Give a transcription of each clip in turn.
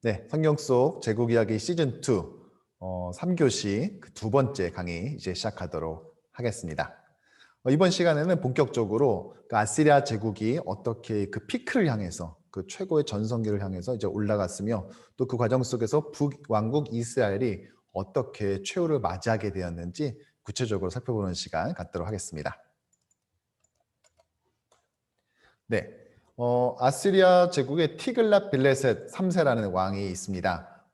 네, 성경 속 제국 이야기 시즌 2 3교시 그 두 번째 강의 이제 시작하도록 하겠습니다. 이번 시간에는 본격적으로 그 아시리아 제국이 어떻게 그 피크를 향해서 그 최고의 전성기를 향해서 이제 올라갔으며 또 그 과정 속에서 북왕국 이스라엘이 어떻게 최후를 맞이하게 되었는지 구체적으로 살펴보는 시간 갖도록 하겠습니다. 네, 아시리아 제국의 티글랏 빌레셋 3세라는 왕이 있습니다.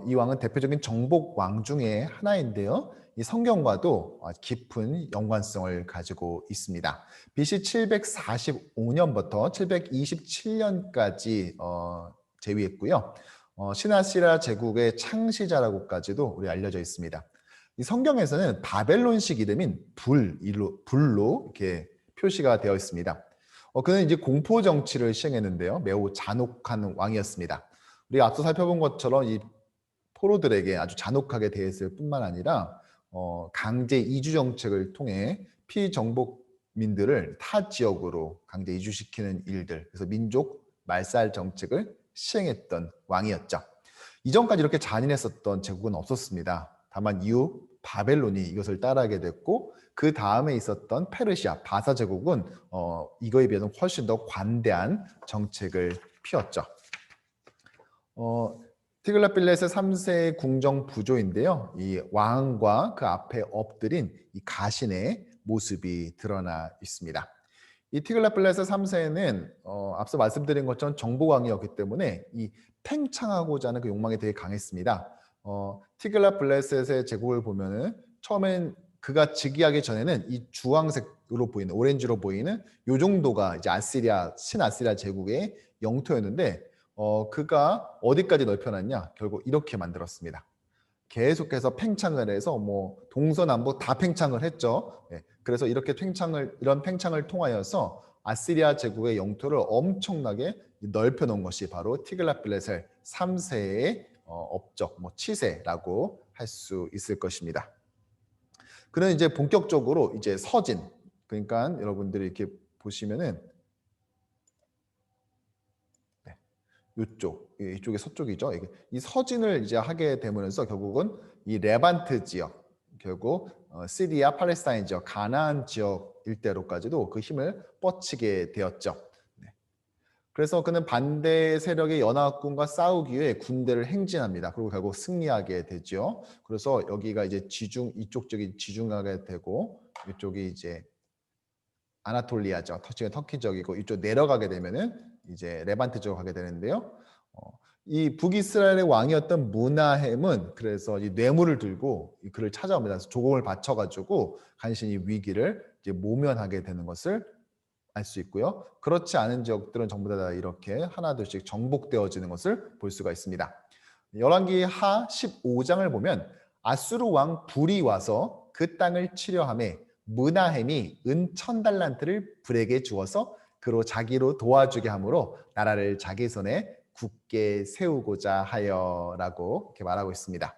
이 왕은 대표적인 정복 왕 중에 하나인데요. 이 성경과도 깊은 연관성을 가지고 있습니다. BC 745년부터 727년까지 재위했고요. 신아시리아 제국의 창시자라고까지도 우리 알려져 있습니다. 이 성경에서는 바벨론식 이름인 불로 이렇게 표시가 되어 있습니다. 그는 이제 공포 정치를 시행했는데요. 매우 잔혹한 왕이었습니다. 우리가 앞서 살펴본 것처럼 이 포로들에게 아주 잔혹하게 대했을 뿐만 아니라 강제 이주 정책을 통해 피정복민들을 타 지역으로 강제 이주시키는 일들, 그래서 민족 말살 정책을 시행했던 왕이었죠. 이전까지 이렇게 잔인했었던 제국은 없었습니다. 다만 이후 바벨론이 이것을 따라하게 됐고 그 다음에 있었던 페르시아, 바사 제국은 이거에 비해서 훨씬 더 관대한 정책을 피웠죠. 티글랏빌레셋 3세의 궁정 부조인데요. 이 왕과 그 앞에 엎드린 이 가신의 모습이 드러나 있습니다. 이 티글랏빌레셋 3세는 앞서 말씀드린 것처럼 정복왕이었기 때문에 이 팽창하고자 하는 그 욕망이 되게 강했습니다. 티글랏빌레셋의 제국을 보면은 처음엔 그가 즉위하기 전에는 이 주황색으로 보이는 오렌지로 보이는 요 정도가 이제 신아시리아 제국의 영토였는데 그가 어디까지 넓혀놨냐? 결국 이렇게 만들었습니다. 계속해서 팽창을 해서 뭐 동서남북 다 팽창을 했죠. 네, 그래서 이런 팽창을 통하여서 아시리아 제국의 영토를 엄청나게 넓혀 놓은 것이 바로 티글랏빌레셋 3세의 업적, 치세라고 할 수 있을 것입니다. 그는 이제 본격적으로 이제 서진, 그러니까 여러분들이 이렇게 보시면은 이쪽이 서쪽이죠. 이 서진을 이제 하게 되면서 결국은 이 레반트 지역, 결국 시리아, 팔레스타인 지역, 가나안 지역 일대로까지도 그 힘을 뻗치게 되었죠. 네. 그래서 그는 반대 세력의 연합군과 싸우기 위해 군대를 행진합니다. 그리고 결국 승리하게 되죠. 그래서 여기가 이제 이쪽 쪽이 지중하게 되고 이쪽이 이제 아나톨리아죠. 터키 지역이고 이쪽 내려가게 되면은 이제 레반트 쪽으로 가게 되는데요. 이 북이스라엘의 왕이었던 무나헴은 그래서 이 뇌물을 들고 그를 찾아옵니다. 그래서 조공을 바쳐가지고 간신히 위기를 이제 모면하게 되는 것을 알 수 있고요. 그렇지 않은 지역들은 전부 다 이렇게 하나둘씩 정복되어지는 것을 볼 수가 있습니다. 열왕기 하 15장을 보면 아수르 왕 불이 와서 그 땅을 치려하며 무나헴이 은 1000달란트를 불에게 주어서 그로 자기로 도와주게 하므로 나라를 자기 손에 굳게 세우고자 하여라고 이렇게 말하고 있습니다.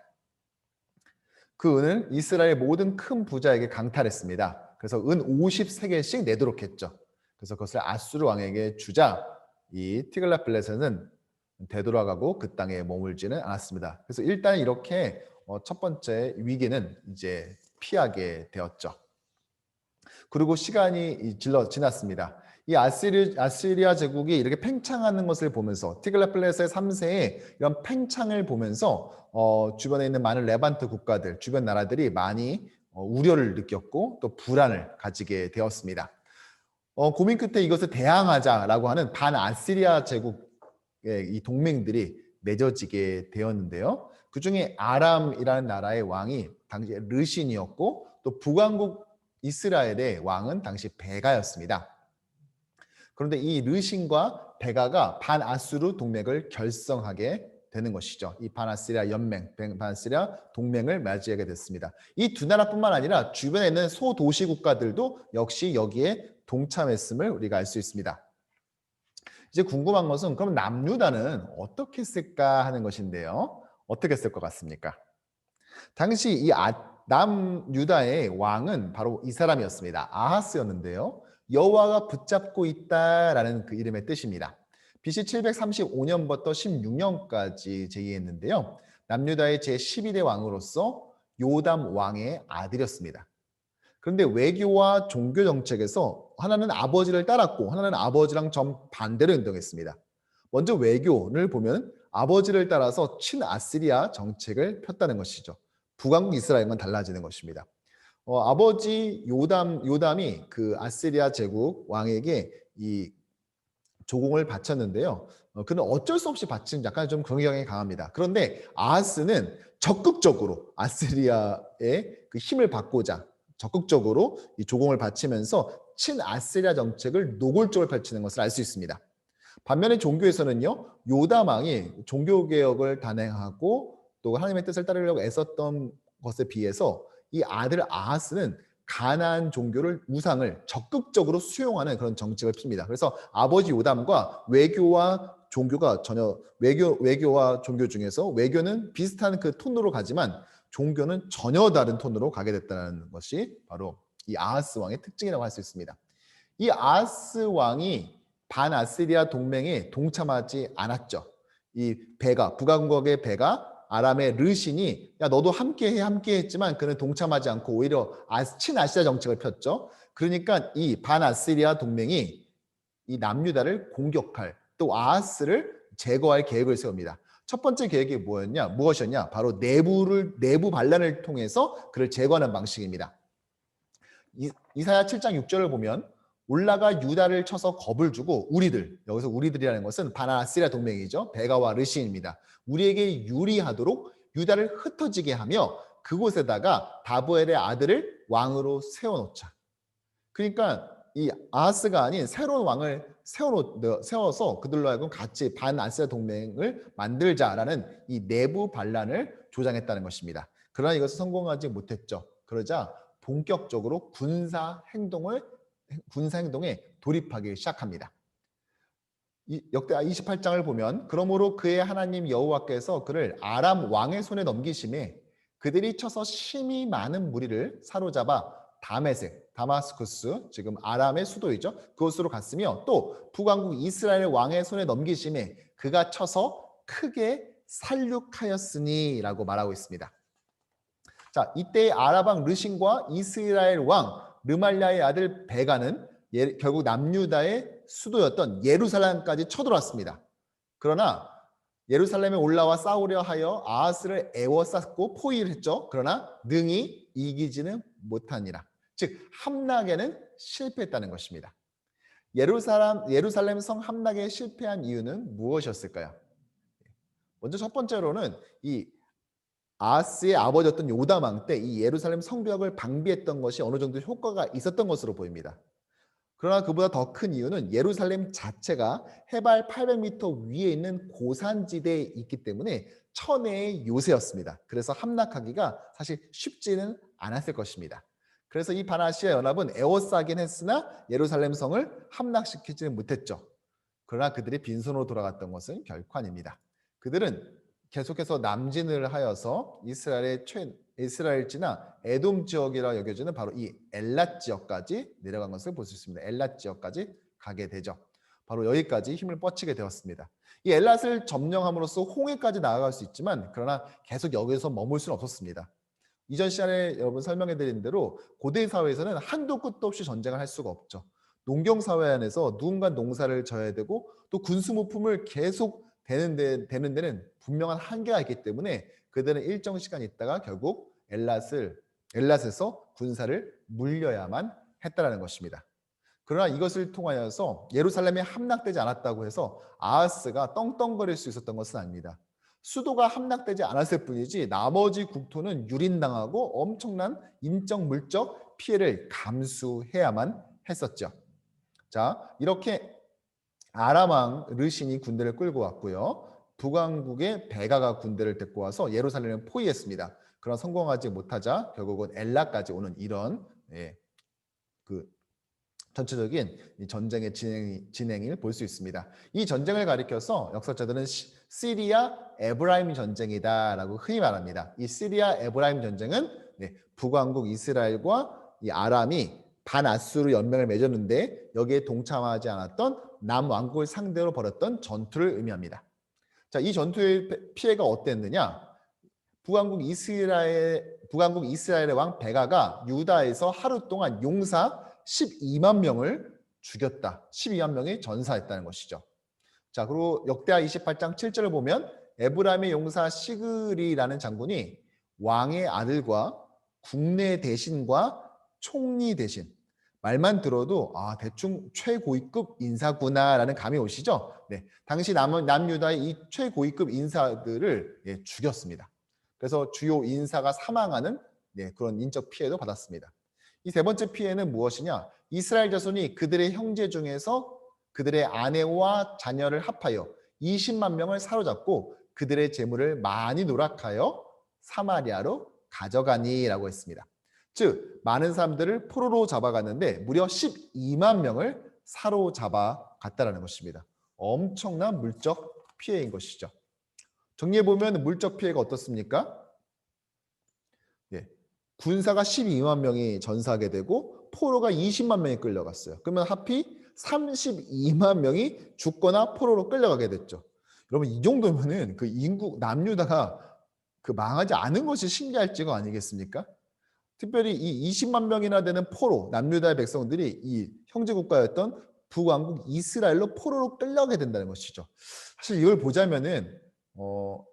그 은을 이스라엘 모든 큰 부자에게 강탈했습니다. 그래서 은 50세겔씩 내도록 했죠. 그래서 그것을 아수르 왕에게 주자 이 티글랏빌레셋은 되돌아가고 그 땅에 머물지는 않았습니다. 그래서 일단 이렇게 첫 번째 위기는 이제 피하게 되었죠. 그리고 시간이 지났습니다. 이 아시리아 제국이 이렇게 팽창하는 것을 보면서 티글랏빌레셋 3세의 이런 팽창을 보면서 주변에 있는 많은 레반트 국가들, 주변 나라들이 많이 우려를 느꼈고 또 불안을 가지게 되었습니다. 고민 끝에 이것을 대항하자라고 하는 반아시리아 제국의 이 동맹들이 맺어지게 되었는데요. 그 중에 아람이라는 나라의 왕이 당시에 르신이었고 또 북왕국 이스라엘의 왕은 당시 베가였습니다. 그런데 이 르신과 베가가 반아수르 동맹을 결성하게 되는 것이죠. 이 반아시리아 연맹, 반아시리아 동맹을 맞이하게 됐습니다. 이 두 나라뿐만 아니라 주변에 있는 소도시 국가들도 역시 여기에 동참했음을 우리가 알 수 있습니다. 이제 궁금한 것은 그럼 남유다는 어떻게 했을까 하는 것인데요. 어떻게 했을 것 같습니까? 당시 이 남유다의 왕은 바로 이 사람이었습니다. 아하스였는데요. 여호와가 붙잡고 있다라는 그 이름의 뜻입니다. BC 735년부터 16년까지 재기했는데요. 남유다의 제12대 왕으로서 요담 왕의 아들이었습니다. 그런데 외교와 종교 정책에서 하나는 아버지를 따랐고 하나는 아버지랑 정반대로 행동했습니다. 먼저 외교를 보면 아버지를 따라서 친아시리아 정책을 폈다는 것이죠. 북왕국 이스라엘만 달라지는 것입니다. 아버지 요담이 그 아시리아 제국 왕에게 이 조공을 바쳤는데요. 그는 어쩔 수 없이 바친 약간 좀 그런 경향이 강합니다. 그런데 아하스는 적극적으로 아시리아의 그 힘을 받고자 적극적으로 이 조공을 바치면서 친아시리아 정책을 노골적으로 펼치는 것을 알 수 있습니다. 반면에 종교에서는요, 요담 왕이 종교 개혁을 단행하고 또 하나님의 뜻을 따르려고 애썼던 것에 비해서 이 아들 아하스는 가나안 종교를 우상을 적극적으로 수용하는 그런 정책을 핍니다. 그래서 아버지 요담과 외교와 종교가 전혀 외교와 종교 중에서 외교는 비슷한 그 톤으로 가지만 종교는 전혀 다른 톤으로 가게 됐다는 것이 바로 이 아하스 왕의 특징이라고 할 수 있습니다. 이 아하스 왕이 반아시리아 동맹에 동참하지 않았죠. 이 배가 북왕국의 배가 아람의 르신이 야 너도 함께해 함께했지만 그는 동참하지 않고 오히려 친아시아 정책을 폈죠. 그러니까 이 반아시리아 동맹이 이 남유다를 공격할 또 아하스를 제거할 계획을 세웁니다. 첫 번째 계획이 무엇이었냐? 바로 내부 반란을 통해서 그를 제거하는 방식입니다. 이사야 7장 6절을 보면 올라가 유다를 쳐서 겁을 주고 우리들, 여기서 우리들이라는 것은 반아시리아 동맹이죠. 베가와 르신입니다. 우리에게 유리하도록 유다를 흩어지게 하며 그곳에다가 다보엘의 아들을 왕으로 세워놓자. 그러니까 이 아하스가 아닌 새로운 왕을 세워서 그들로 하여금 같이 반아시리아 동맹을 만들자라는 이 내부 반란을 조장했다는 것입니다. 그러나 이것을 성공하지 못했죠. 그러자 본격적으로 군사 행동에 돌입하기 시작합니다. 역대하 28장을 보면 그러므로 그의 하나님 여호와께서 그를 아람 왕의 손에 넘기심에 그들이 쳐서 심히 많은 무리를 사로잡아 다마스쿠스 지금 아람의 수도이죠. 그곳으로 갔으며 또 북왕국 이스라엘 왕의 손에 넘기심에 그가 쳐서 크게 살육하였으니 라고 말하고 있습니다. 자, 이때 아람 왕 르신과 이스라엘 왕 르말랴의 아들 베가는 결국 남유다의 수도였던 예루살렘까지 쳐들어왔습니다. 그러나 예루살렘에 올라와 싸우려 하여 아하스를 애워쌌고 포위를 했죠. 그러나 능히 이기지는 못하니라. 즉 함락에는 실패했다는 것입니다. 예루살렘 성 함락에 실패한 이유는 무엇이었을까요? 먼저 첫 번째로는 이 아하스의 아버지였던 요담 왕 때 이 예루살렘 성벽을 방비했던 것이 어느 정도 효과가 있었던 것으로 보입니다. 그러나 그보다 더 큰 이유는 예루살렘 자체가 해발 800m 위에 있는 고산지대에 있기 때문에 천혜의 요새였습니다. 그래서 함락하기가 사실 쉽지는 않았을 것입니다. 그래서 이 반아시아 연합은 에워싸긴 했으나 예루살렘 성을 함락시키지는 못했죠. 그러나 그들이 빈손으로 돌아갔던 것은 결코 아닙니다. 그들은 계속해서 남진을 하여서 이스라엘지나 에돔 지역이라 여겨지는 바로 이 엘랏 지역까지 내려간 것을 볼 수 있습니다. 엘랏 지역까지 가게 되죠. 바로 여기까지 힘을 뻗치게 되었습니다. 이 엘랏을 점령함으로써 홍해까지 나아갈 수 있지만 그러나 계속 여기서 머물 수는 없었습니다. 이전 시간에 여러분 설명해드린 대로 고대 사회에서는 한도 끝도 없이 전쟁을 할 수가 없죠. 농경 사회 안에서 누군가 농사를 져야 되고 또 군수무품을 계속 되는 데는 분명한 한계가 있기 때문에 그들은 일정 시간 있다가 결국 엘랏에서 군사를 물려야만 했다라는 것입니다. 그러나 이것을 통하여서 예루살렘이 함락되지 않았다고 해서 아하스가 떵떵거릴 수 있었던 것은 아닙니다. 수도가 함락되지 않았을 뿐이지 나머지 국토는 유린당하고 엄청난 인적 물적 피해를 감수해야만 했었죠. 자, 이렇게 아람 왕 르신이 군대를 끌고 왔고요. 북왕국의 베가가 군대를 데리고 와서 예루살렘을 포위했습니다. 그러나 성공하지 못하자 결국은 엘라까지 오는 이런 그 전체적인 전쟁의 진행을 볼 수 있습니다. 이 전쟁을 가리켜서 역사자들은 시리아 에브라임 전쟁이다라고 흔히 말합니다. 이 시리아 에브라임 전쟁은 북왕국 이스라엘과 이 아람이 반아수르 연맹을 맺었는데 여기에 동참하지 않았던 남왕국을 상대로 벌였던 전투를 의미합니다. 자, 이 전투의 피해가 어땠느냐? 북왕국 이스라엘의 왕 베가가 유다에서 하루 동안 용사 12만 명을 죽였다. 12만 명이 전사했다는 것이죠. 자, 그리고 역대하 28장 7절을 보면 에브라임의 용사 시그리라는 장군이 왕의 아들과 국내 대신과 총리 대신, 말만 들어도 대충 최고위급 인사구나라는 감이 오시죠? 네, 당시 남유다의 이 최고위급 인사들을 죽였습니다. 그래서 주요 인사가 사망하는 그런 인적 피해도 받았습니다. 이 세 번째 피해는 무엇이냐? 이스라엘 자손이 그들의 형제 중에서 그들의 아내와 자녀를 합하여 20만 명을 사로잡고 그들의 재물을 많이 노락하여 사마리아로 가져가니라고 했습니다. 즉 많은 사람들을 포로로 잡아갔는데 무려 12만 명을 사로잡아 갔다라는 것입니다. 엄청난 물적 피해인 것이죠. 정리해보면 물적 피해가 어떻습니까? 군사가 12만 명이 전사하게 되고 포로가 20만 명이 끌려갔어요. 그러면 하필 32만 명이 죽거나 포로로 끌려가게 됐죠. 여러분 이 정도면은 그 인구 남유다가 망하지 않은 것이 신기할 지가 아니겠습니까? 특별히 이 20만 명이나 되는 포로 남유다의 백성들이 이 형제 국가였던 북왕국 이스라엘로 포로로 끌려가게 된다는 것이죠. 사실 이걸 보자면은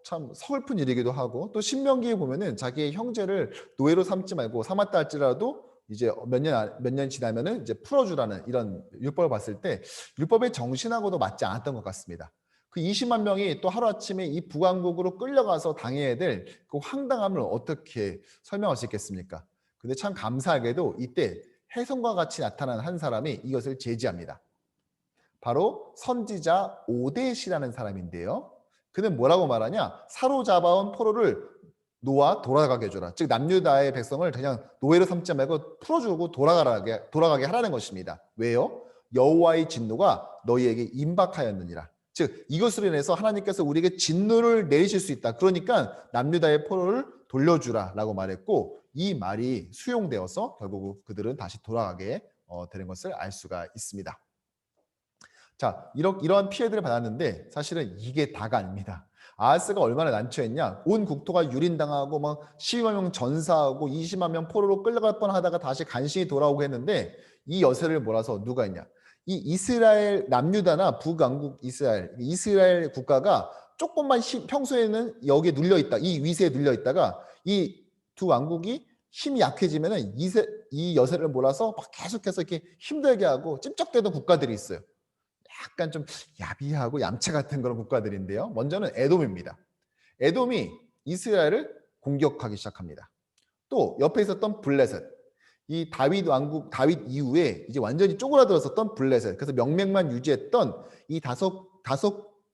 참 서글픈 일이기도 하고 또 신명기에 보면은 자기의 형제를 노예로 삼지 말고 삼았다 할지라도 이제 몇 년 지나면은 이제 풀어주라는 이런 율법을 봤을 때 율법의 정신하고도 맞지 않았던 것 같습니다. 그 20만 명이 또 하루아침에 이 북왕국으로 끌려가서 당해야 될 그 황당함을 어떻게 설명할 수 있겠습니까? 근데 참 감사하게도 이때 혜성과 같이 나타난 한 사람이 이것을 제지합니다. 바로 선지자 오뎃이라는 사람인데요. 그는 뭐라고 말하냐? 사로잡아온 포로를 놓아 돌아가게 해줘라. 즉 남유다의 백성을 그냥 노예로 삼지 말고 풀어주고 돌아가게 하라는 것입니다. 왜요? 여호와의 진노가 너희에게 임박하였느니라. 즉 이것으로 인해서 하나님께서 우리에게 진노를 내리실 수 있다. 그러니까 남유다의 포로를 돌려주라라고 말했고 이 말이 수용되어서 결국 그들은 다시 돌아가게 되는 것을 알 수가 있습니다. 자, 이러한 피해들을 받았는데 사실은 이게 다가 아닙니다. 아하스가 얼마나 난처했냐? 온 국토가 유린당하고 막 12만 명 전사하고 20만 명 포로로 끌려갈 뻔하다가 다시 간신히 돌아오고 했는데 이 여세를 몰아서 누가 했냐? 이 이스라엘 남유다나 북왕국 이스라엘 국가가 조금만 평소에는 여기에 눌려 있다, 이 위세에 눌려 있다가 이 두 왕국이 힘이 약해지면은 이 여세를 몰아서 막 계속해서 이렇게 힘들게 하고 찜적대던 국가들이 있어요. 약간 좀 야비하고 얌체 같은 그런 국가들인데요. 먼저는 에돔입니다. 에돔이 이스라엘을 공격하기 시작합니다. 또 옆에 있었던 블레셋, 이 다윗 이후에 이제 완전히 쪼그라들었었던 블레셋, 그래서 명맥만 유지했던 이 다섯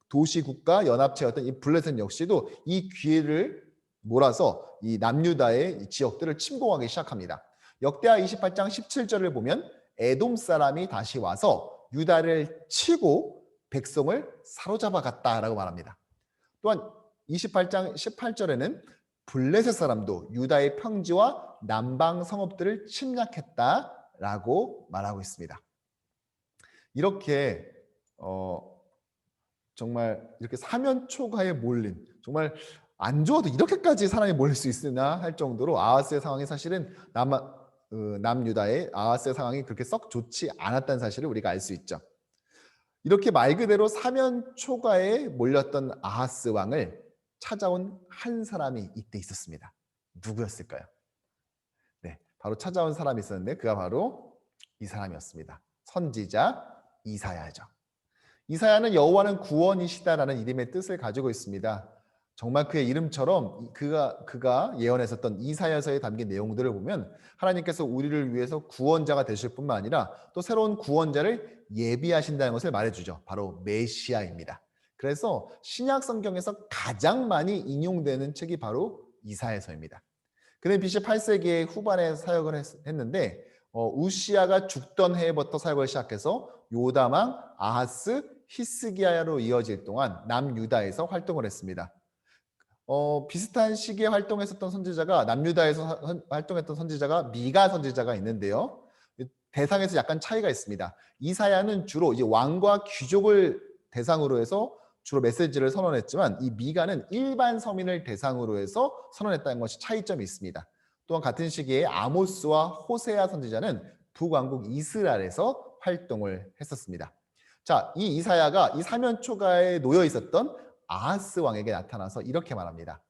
도시 국가 연합체였던 이 블레셋 역시도 이 기회를 몰아서 이 남유다의 지역들을 침공하기 시작합니다. 역대하 28장 17절을 보면 에돔 사람이 다시 와서 유다를 치고 백성을 사로잡아 갔다라고 말합니다. 또한 28장 18절에는 블레셋 사람도 유다의 평지와 남방 성읍들을 침략했다라고 말하고 있습니다. 이렇게 정말 이렇게 사면초가에 몰린, 정말 안 좋아도 이렇게까지 사람이 몰릴 수 있으나 할 정도로 아하스의 상황이 사실은 남유다의 아하스의 상황이 그렇게 썩 좋지 않았다는 사실을 우리가 알 수 있죠. 이렇게 말 그대로 사면초가에 몰렸던 아하스 왕을 찾아온 한 사람이 이때 있었습니다. 누구였을까요? 네, 바로 찾아온 사람이 있었는데 그가 바로 이 사람이었습니다. 선지자 이사야죠. 이사야는 여호와는 구원이시다라는 이름의 뜻을 가지고 있습니다. 정말 그의 이름처럼 그가 예언했었던 이사야서에 담긴 내용들을 보면 하나님께서 우리를 위해서 구원자가 되실 뿐만 아니라 또 새로운 구원자를 예비하신다는 것을 말해주죠. 바로 메시아입니다. 그래서 신약 성경에서 가장 많이 인용되는 책이 바로 이사야서입니다. 그는 BC 8세기 후반에 사역을 했는데 우시아가 죽던 해부터 사역을 시작해서 요담왕, 아하스, 히스기야로 이어질 동안 남유다에서 활동을 했습니다. 비슷한 시기에 활동했었던 선지자가 남유다에서 활동했던 선지자가 미가 선지자가 있는데요. 대상에서 약간 차이가 있습니다. 이사야는 주로 이제 왕과 귀족을 대상으로 해서 주로 메시지를 선언했지만 이 미가는 일반 서민을 대상으로 해서 선언했다는 것이 차이점이 있습니다. 또한 같은 시기에 아모스와 호세아 선지자는 북왕국 이스라엘에서 활동을 했었습니다. 자, 이 이사야가 이 사면 초가에 놓여 있었던 아하스 왕에게 나타나서 이렇게 말합니다.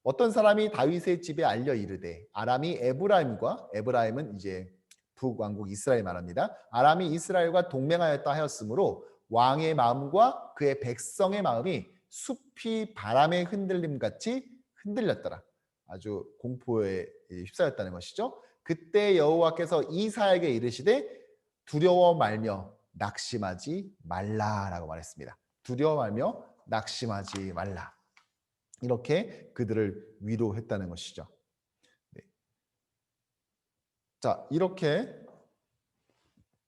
어떤 사람이 다윗의 집에 알려 이르되 아람이 에브라임은 이제 북왕국 이스라엘 말합니다. 아람이 이스라엘과 동맹하였다 하였으므로 왕의 마음과 그의 백성의 마음이 숲이 바람의 흔들림 같이 흔들렸더라. 아주 공포에 휩싸였다는 것이죠. 그때 여호와께서 이사야에게 이르시되 두려워 말며 낙심하지 말라라고 말했습니다. 두려워 말며 낙심하지 말라. 이렇게 그들을 위로했다는 것이죠. 네. 자, 이렇게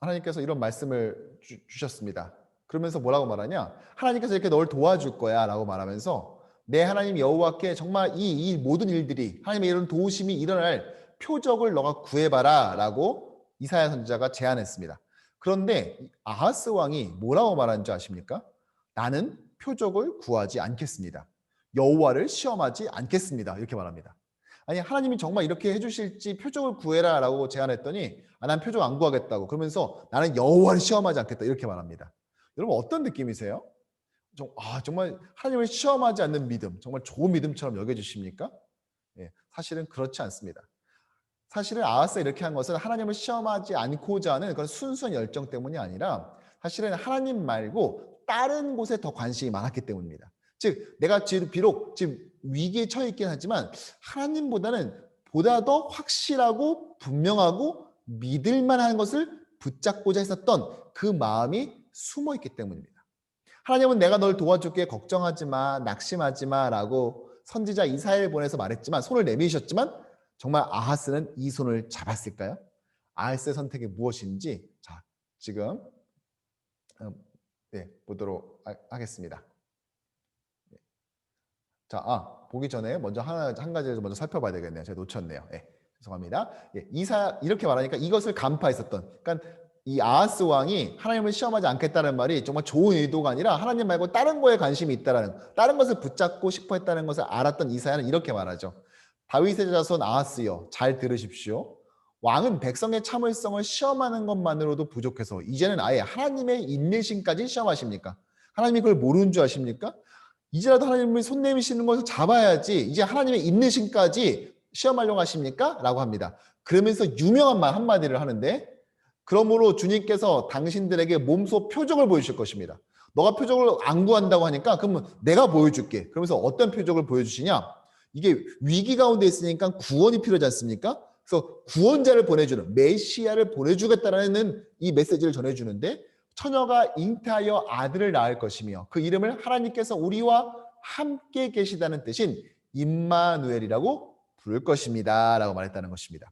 하나님께서 이런 말씀을 주셨습니다. 그러면서 뭐라고 말하냐? 하나님께서 이렇게 널 도와줄 거야 라고 말하면서 내 하나님 여호와께 정말 이 모든 일들이 하나님의 이런 도우심이 일어날 표적을 너가 구해봐라 라고 이사야 선지자가 제안했습니다. 그런데 아하스 왕이 뭐라고 말하는 줄 아십니까? 나는 표적을 구하지 않겠습니다. 여호와를 시험하지 않겠습니다. 이렇게 말합니다. 아니 하나님이 정말 이렇게 해주실지 표적을 구해라 라고 제안했더니 난 표적 안 구하겠다고 그러면서 나는 여호와를 시험하지 않겠다 이렇게 말합니다. 여러분 어떤 느낌이세요? 정말 하나님을 시험하지 않는 믿음 정말 좋은 믿음처럼 여겨주십니까? 예, 사실은 그렇지 않습니다. 사실은 아하스가 이렇게 한 것은 하나님을 시험하지 않고자 하는 그런 순수한 열정 때문이 아니라 사실은 하나님 말고 다른 곳에 더 관심이 많았기 때문입니다. 즉 내가 비록 지금 위기에 처해 있긴 하지만 하나님보다는 보다 더 확실하고 분명하고 믿을 만한 것을 붙잡고자 했었던 그 마음이 숨어 있기 때문입니다. 하나님은 내가 널 도와줄게 걱정하지 마 낙심하지 마라고 선지자 이사야를 보내서 말했지만 손을 내미셨지만 정말 아하스는 이 손을 잡았을까요? 아하스의 선택이 무엇인지 자 지금 보도록 하겠습니다. 자, 보기 전에 먼저 한 가지를 먼저 살펴봐야 되겠네요. 제가 놓쳤네요. 죄송합니다. 이사야 이렇게 말하니까 이것을 간파했었던, 그러니까 이 아하스 왕이 하나님을 시험하지 않겠다는 말이 정말 좋은 의도가 아니라 하나님 말고 다른 거에 관심이 있다라는, 다른 것을 붙잡고 싶어했다는 것을 알았던 이사야는 이렇게 말하죠. 다윗의 자손 아하스여, 잘 들으십시오. 왕은 백성의 참을성을 시험하는 것만으로도 부족해서 이제는 아예 하나님의 인내심까지 시험하십니까? 하나님이 그걸 모르는 줄 아십니까? 이제라도 하나님을 손 내미시는 것을 잡아야지 이제 하나님의 인내심까지 시험하려고 하십니까? 라고 합니다. 그러면서 유명한 말 한마디를 하는데, 그러므로 주님께서 당신들에게 몸소 표적을 보여주실 것입니다. 너가 표적을 안 구한다고 하니까 그러면 내가 보여줄게. 그러면서 어떤 표적을 보여주시냐? 이게 위기 가운데 있으니까 구원이 필요하지 않습니까? 그래서 구원자를 보내주는, 메시아를 보내주겠다라는 이 메시지를 전해주는데, 처녀가 잉태하여 아들을 낳을 것이며 그 이름을 하나님께서 우리와 함께 계시다는 뜻인 임마누엘이라고 부를 것입니다 라고 말했다는 것입니다.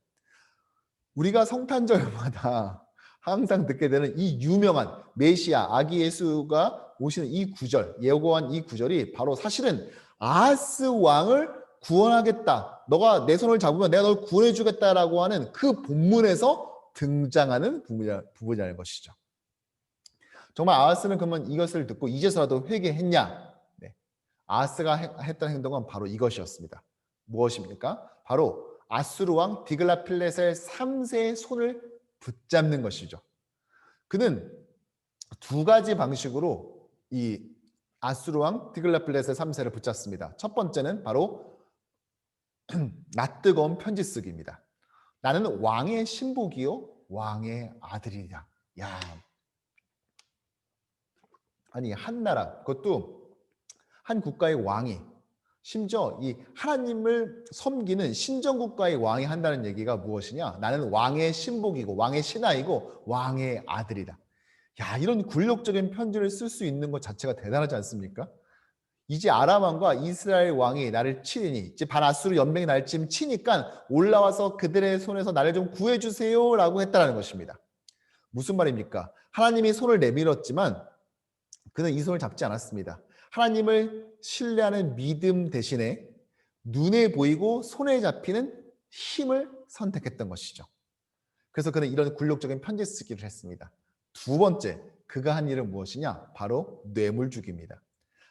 우리가 성탄절마다 항상 듣게 되는 이 유명한 메시아 아기 예수가 오시는 이 구절, 예고한 이 구절이 바로 사실은 아하스 왕을 구원하겠다, 너가 내 손을 잡으면 내가 널 구원해 주겠다라고 하는 그 본문에서 등장하는 부분이라는 것이죠. 정말 아하스는 그러면 이것을 듣고 이제서라도 회개했냐? 네. 아하스가 했던 행동은 바로 이것이었습니다. 무엇입니까? 바로 아수르 왕 디글라필레셀 3세의 손을 붙잡는 것이죠. 그는 두 가지 방식으로 이 아수르 왕 디글라필레셀 3세를 붙잡습니다. 첫 번째는 바로 낯뜨거운 편지 쓰기입니다. 나는 왕의 신복이요 왕의 아들이냐. 야, 아니 한 나라, 그것도 한 국가의 왕이, 심지어 이 하나님을 섬기는 신정국가의 왕이 한다는 얘기가 무엇이냐? 나는 왕의 신복이고 왕의 신하이고 왕의 아들이다. 야, 이런 굴욕적인 편지를 쓸 수 있는 것 자체가 대단하지 않습니까? 이제 아람 왕과 이스라엘 왕이 나를 치리니, 이제 반아수르 연맹이 나를 지금 치니까 올라와서 그들의 손에서 나를 좀 구해주세요 라고 했다는 것입니다. 무슨 말입니까? 하나님이 손을 내밀었지만 그는 이 손을 잡지 않았습니다. 하나님을 신뢰하는 믿음 대신에 눈에 보이고 손에 잡히는 힘을 선택했던 것이죠. 그래서 그는 이런 굴욕적인 편지 쓰기를 했습니다. 두 번째, 그가 한 일은 무엇이냐? 바로 뇌물 주기입니다.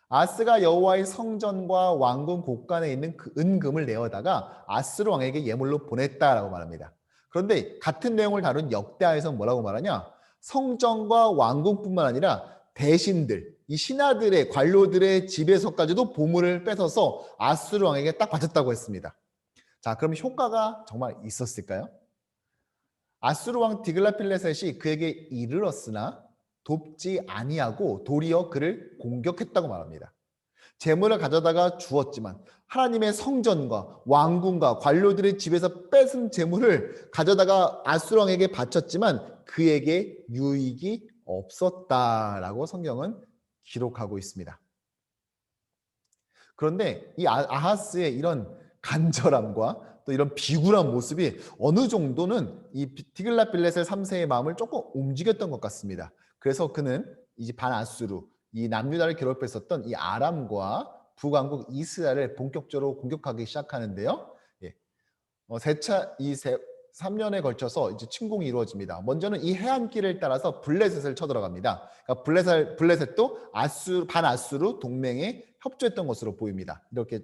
아스가 여호와의 성전과 왕궁 곳간에 있는 그 은금을 내어다가 아스루 왕에게 예물로 보냈다라고 말합니다. 그런데 같은 내용을 다룬 역대하에서 뭐라고 말하냐? 성전과 왕궁뿐만 아니라 대신들, 이 신하들의 관료들의 집에서까지도 보물을 뺏어서 아스루 왕에게 딱 바쳤다고 했습니다. 자, 그럼 효과가 정말 있었을까요? 아수르 왕 디글라필레셋이 그에게 이르렀으나 돕지 아니하고 도리어 그를 공격했다고 말합니다. 재물을 가져다가 주었지만 하나님의 성전과 왕궁과 관료들의 집에서 뺏은 재물을 가져다가 아수르 왕에게 바쳤지만 그에게 유익이 없었다라고 성경은 기록하고 있습니다. 그런데 이 아하스의 이런 간절함과 또 이런 비굴한 모습이 어느 정도는 이 디글랏빌레셀 3세의 마음을 조금 움직였던 것 같습니다. 그래서 그는 이제 반아수르, 이 남유다를 괴롭혔었던 이 아람과 북왕국 이스라엘을 본격적으로 공격하기 시작하는데요. 예. 3년에 걸쳐서 이제 침공이 이루어집니다. 먼저는 이 해안길을 따라서 블레셋을 쳐들어갑니다. 그러니까 블레셋도 반아수르 동맹에 협조했던 것으로 보입니다. 이렇게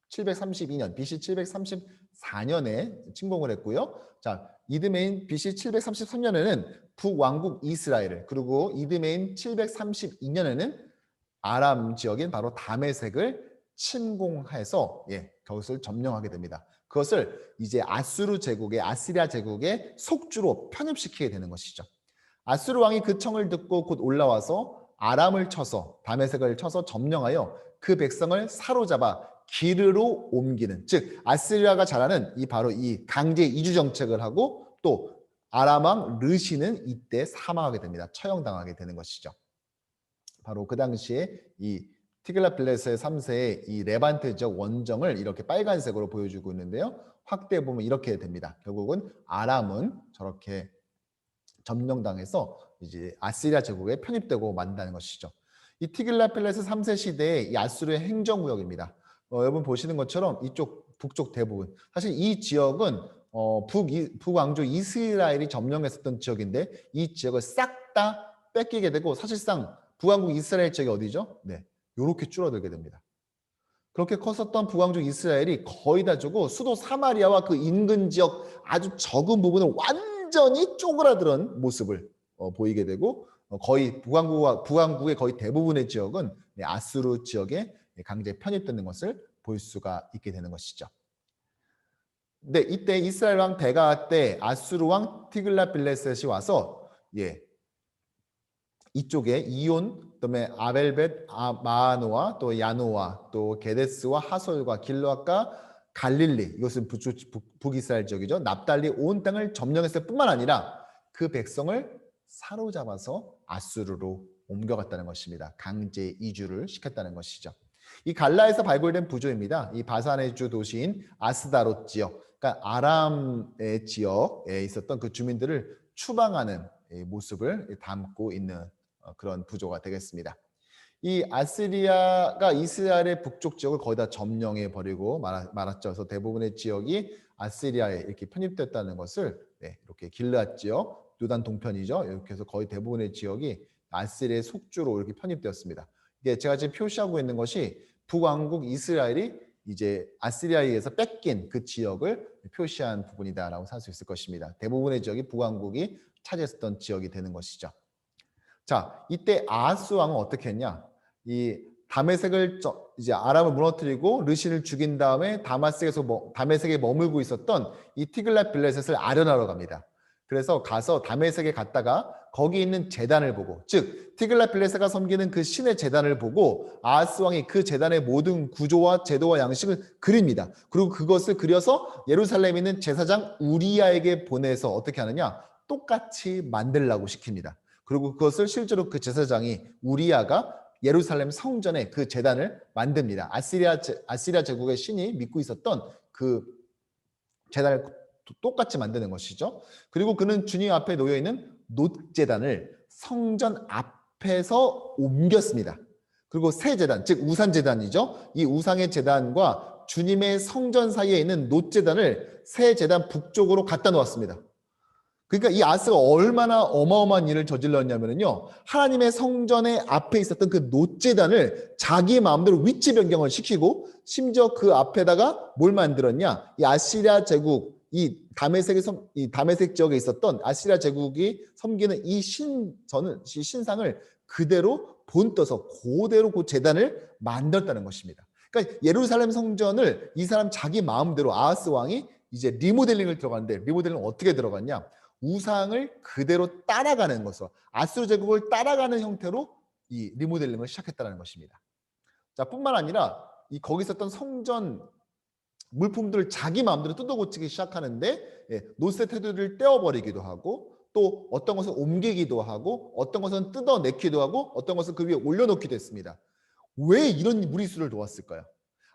732년, BC 734년에 침공을 했고요. 자, 이듬해인 BC 733년에는 북왕국 이스라엘을, 그리고 이듬해인 732년에는 아람 지역인 바로 다메섹을 침공해서 그것을 점령하게 됩니다. 그것을 이제 아시리아 제국의 속주로 편입시키게 되는 것이죠. 아수르 왕이 그 청을 듣고 곧 올라와서 아람을 쳐서 다메섹을 쳐서 점령하여 그 백성을 사로잡아 기르로 옮기는, 즉 아시리아가 잘하는 바로 이 강제 이주 정책을 하고 또 아람 왕 르시는 이때 사망하게 됩니다. 처형당하게 되는 것이죠. 바로 그 당시에 이 티글랏빌레셀 3세의 이 레반트 지역 원정을 이렇게 빨간색으로 보여주고 있는데요. 확대해 보면 이렇게 됩니다. 결국은 아람은 저렇게 점령당해서 이제 아시리아 제국에 편입되고 만다는 것이죠. 이 티글랏빌레셀 3세 시대의 이 아수르의 행정구역입니다. 여러분 보시는 것처럼 이쪽 북쪽 대부분, 사실 이 지역은 북왕조 이스라엘이 점령했었던 지역인데 이 지역을 싹 다 뺏기게 되고 사실상 북왕국 이스라엘 지역이 어디죠? 네, 이렇게 줄어들게 됩니다. 그렇게 컸었던 북왕조 이스라엘이 거의 다 주고 수도 사마리아와 그 인근 지역 아주 적은 부분을 완전히 쪼그라드는 모습을 보이게 되고 거의 북왕국의 거의 대부분의 지역은 아수르 지역에 강제 편입되는 것을 볼 수가 있게 되는 것이죠. 근데 이때 이스라엘 왕 데가 때 아수르 왕 티글랏빌레셋이 와서 이쪽에 이온, 그다음에 아벨벳, 마아노아, 또 야노아, 또 게데스와 하솔과 길르앗과 갈릴리, 이것은 북이스라엘 지역이죠. 납달리 온 땅을 점령했을 뿐만 아니라 그 백성을 사로잡아서 아수르로 옮겨갔다는 것입니다. 강제 이주를 시켰다는 것이죠. 이 갈라에서 발굴된 부조입니다. 이 바산의 주 도시인 아스다롯 지역, 그러니까 아람의 지역에 있었던 그 주민들을 추방하는 모습을 담고 있는 그런 부조가 되겠습니다. 이 아시리아가 이스라엘의 북쪽 지역을 거의 다 점령해 버리고 말았죠. 그래서 대부분의 지역이 아시리아에 이렇게 편입됐다는 것을 이렇게 길르앗 지역, 요단 동편이죠. 이렇게 해서 거의 대부분의 지역이 아시리아의 속주로 이렇게 편입되었습니다. 이게 제가 지금 표시하고 있는 것이 북왕국 이스라엘이 이제 아시리아에 의해서 뺏긴 그 지역을 표시한 부분이다라고 할 수 있을 것입니다. 대부분의 지역이 북왕국이 차지했던 지역이 되는 것이죠. 자, 이때 아하스 왕은 어떻게 했냐? 이 다메섹을 이제 아람을 무너뜨리고 르신을 죽인 다음에 다메섹에 머물고 있었던 이 티글랏빌레셋을 아련하러 갑니다. 그래서 가서 다메섹에 갔다가 거기 있는 제단을 보고, 즉 티글랏빌레셋가 섬기는 그 신의 제단을 보고 아하스 왕이 그 제단의 모든 구조와 제도와 양식을 그립니다. 그리고 그것을 그려서 예루살렘에 있는 제사장 우리야에게 보내서 어떻게 하느냐? 똑같이 만들라고 시킵니다. 그리고 그것을 실제로 그 제사장이 우리야가 예루살렘 성전에 그 제단을 만듭니다. 아시리아 제국의 신이 믿고 있었던 그 제단을 똑같이 만드는 것이죠. 그리고 그는 주님 앞에 놓여 있는 놋제단을 성전 앞에서 옮겼습니다. 그리고 새 제단, 즉 우산 제단이죠. 이 우상의 제단과 주님의 성전 사이에 있는 놋제단을 새 제단 북쪽으로 갖다 놓았습니다. 그러니까 이 아하스가 얼마나 어마어마한 일을 저질렀냐면요. 하나님의 성전의 앞에 있었던 그 놋제단을 자기 마음대로 위치 변경을 시키고 심지어 그 앞에다가 뭘 만들었냐? 이 아시리아 제국, 이 다메섹 지역에 있었던 아시리아 제국이 섬기는 이 신상을 그대로 본떠서 그대로 그 제단을 만들었다는 것입니다. 그러니까 예루살렘 성전을 이 사람 자기 마음대로 아하스 왕이 이제 리모델링을 들어갔는데 리모델링은 어떻게 들어갔냐? 우상을 그대로 따라가는 것으로 아수르 제국을 따라가는 형태로 이 리모델링을 시작했다는 것입니다. 자, 뿐만 아니라 이 거기 있었던 성전 물품들을 자기 마음대로 뜯어 고치기 시작하는데 노세 테두리를 떼어버리기도 하고 또 어떤 것은 옮기기도 하고 어떤 것은 뜯어내기도 하고 어떤 것은 그 위에 올려놓기도 했습니다. 왜 이런 무리수를 도왔을까요?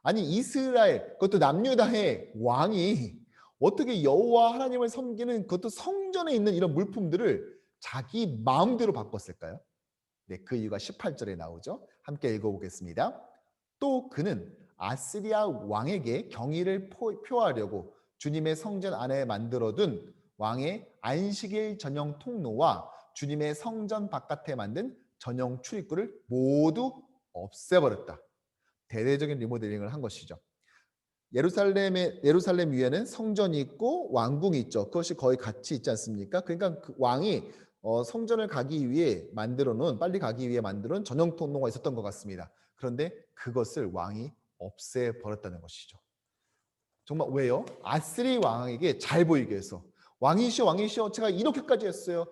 아니 이스라엘 그것도 남유다의 왕이 어떻게 여호와 하나님을 섬기는 그것도 성전에 있는 이런 물품들을 자기 마음대로 바꿨을까요? 네, 그 이유가 18절에 나오죠. 함께 읽어보겠습니다. 또 그는 아스리아 왕에게 경의를 표하려고 주님의 성전 안에 만들어둔 왕의 안식일 전용 통로와 주님의 성전 바깥에 만든 전용 출입구를 모두 없애버렸다. 대대적인 리모델링을 한 것이죠. 예루살렘 위에는 성전이 있고 왕궁이 있죠. 그것이 거의 같이 있지 않습니까? 그러니까 그 왕이 성전을 가기 위해 빨리 가기 위해 만들어놓은 전용 통로가 있었던 것 같습니다. 그런데 그것을 왕이 없애버렸다는 것이죠. 정말 왜요? 아스리 왕에게 잘 보이게 해서 왕이시여 제가 이렇게까지 했어요.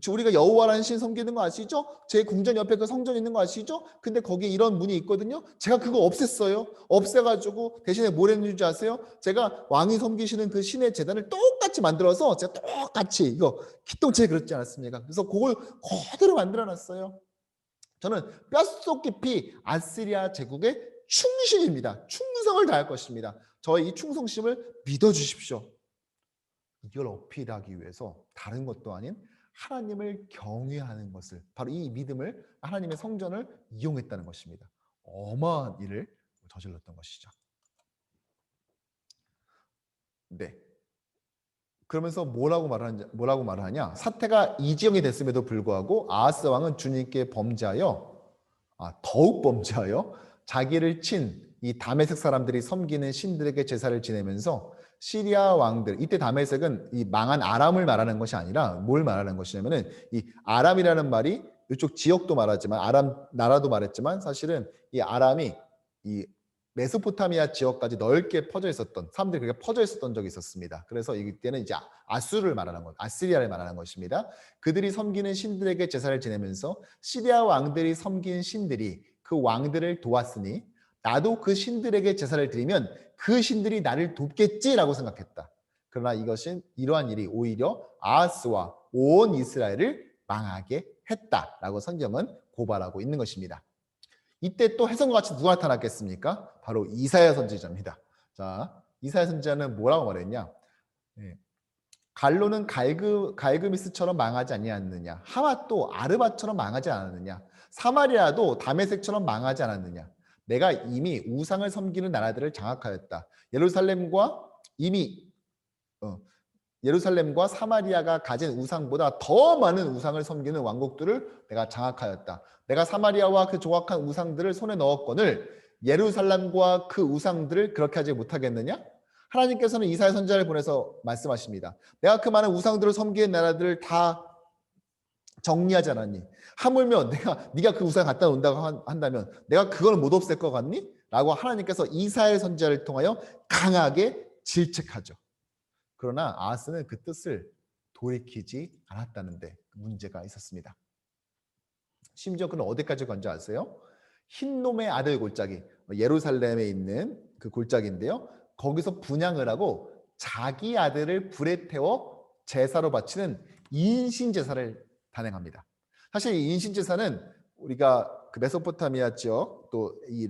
우리가 여호와라는 신 섬기는 거 아시죠? 제 궁전 옆에 그 성전 있는 거 아시죠? 근데 거기에 이런 문이 있거든요. 제가 그거 없앴어요. 없애가지고 대신에 뭘 했는지 아세요? 제가 왕이 섬기시는 그 신의 제단을 똑같이 만들어서 제가 똑같이 이거 기똥차게 그랬지 않았습니까? 그래서 그걸 그대로 만들어놨어요. 저는 뼛속 깊이 아시리아 제국의 충신입니다. 충성을 다할 것입니다. 저의 이 충성심을 믿어주십시오. 이걸 어필하기 위해서 다른 것도 아닌 하나님을 경외하는 것을 바로 이 믿음을 하나님의 성전을 이용했다는 것입니다. 어마어마한 일을 저질렀던 것이죠. 네. 그러면서 뭐라고 말하냐? 사태가 이지영이 됐음에도 불구하고 아하스 왕은 주님께 더욱 범죄하여 자기를 친 이 다메섹 사람들이 섬기는 신들에게 제사를 지내면서 시리아 왕들, 이때 다메섹은 이 망한 아람을 말하는 것이 아니라 뭘 말하는 것이냐면은 이 아람이라는 말이 이쪽 지역도 말하지만 아람 나라도 말했지만 사실은 이 아람이 이 메소포타미아 지역까지 넓게 퍼져 있었던 사람들이 그렇게 퍼져 있었던 적이 있었습니다. 그래서 이때는 이제 아스리아를 말하는 것입니다. 그들이 섬기는 신들에게 제사를 지내면서 시리아 왕들이 섬긴 신들이 그 왕들을 도왔으니 나도 그 신들에게 제사를 드리면 그 신들이 나를 돕겠지라고 생각했다. 그러나 이러한 일이 오히려 아하스와 온 이스라엘을 망하게 했다라고 성경은 고발하고 있는 것입니다. 이때 또 혜성과 같이 누가 나타났겠습니까? 바로 이사야 선지자입니다. 자, 이사야 선지자는 뭐라고 말했냐? 갈로는 갈그미스처럼 망하지 아니하느냐? 하맛도 아르밧처럼 망하지 않았느냐? 사마리아도 다메섹처럼 망하지 않았느냐? 내가 이미 우상을 섬기는 나라들을 장악하였다. 예루살렘과 사마리아가 가진 우상보다 더 많은 우상을 섬기는 왕국들을 내가 장악하였다. 내가 사마리아와 그 조각한 우상들을 손에 넣었거늘 예루살렘과 그 우상들을 그렇게 하지 못하겠느냐? 하나님께서는 이사야 선지자를 보내서 말씀하십니다. 내가 그 많은 우상들을 섬기는 나라들을 다 정리하지 않았니? 하물며 네가 그 우상 갖다 놓는다고 한다면 내가 그걸 못 없앨 것 같니? 라고 하나님께서 이사야 선지자를 통하여 강하게 질책하죠. 그러나 아하스는 그 뜻을 돌이키지 않았다는 데 문제가 있었습니다. 심지어 그는 어디까지 간지 아세요? 흰놈의 아들 골짜기, 예루살렘에 있는 그 골짜기인데요. 거기서 분향을 하고 자기 아들을 불에 태워 제사로 바치는 인신제사를 단행합니다. 사실 이 인신제사는 우리가 그 메소포타미아 지역 또 이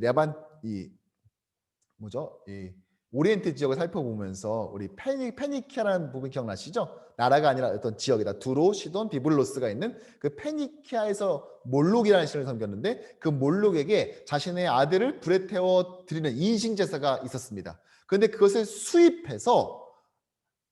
오리엔트 지역을 살펴보면서 우리 페니키아라는 부분 기억나시죠? 나라가 아니라 어떤 지역이다. 두로, 시돈, 비블로스가 있는 그 페니키아에서 몰록이라는 신을 섬겼는데 그 몰록에게 자신의 아들을 불에 태워 드리는 인신제사가 있었습니다. 그런데 그것을 수입해서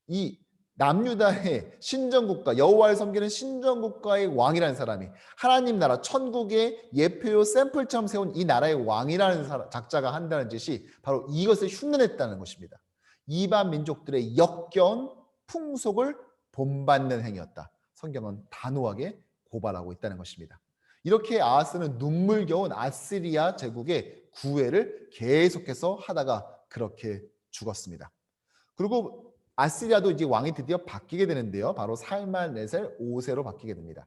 이 남유다의 신정국가, 여호와를 섬기는 신정국가의 왕이라는 사람이 하나님 나라 천국의 예표요 샘플처럼 세운 이 나라의 왕이라는 작자가 한다는 짓이 바로 이것을 흉내냈다는 것입니다. 이방 민족들의 역겨운 풍속을 본받는 행위였다. 성경은 단호하게 고발하고 있다는 것입니다. 이렇게 아하스는 눈물겨운 아스리아 제국의 구애를 계속해서 하다가 그렇게 죽었습니다. 그리고 아스리아도 이제 왕이 드디어 바뀌게 되는데요. 바로 살만에셀 5세로 바뀌게 됩니다.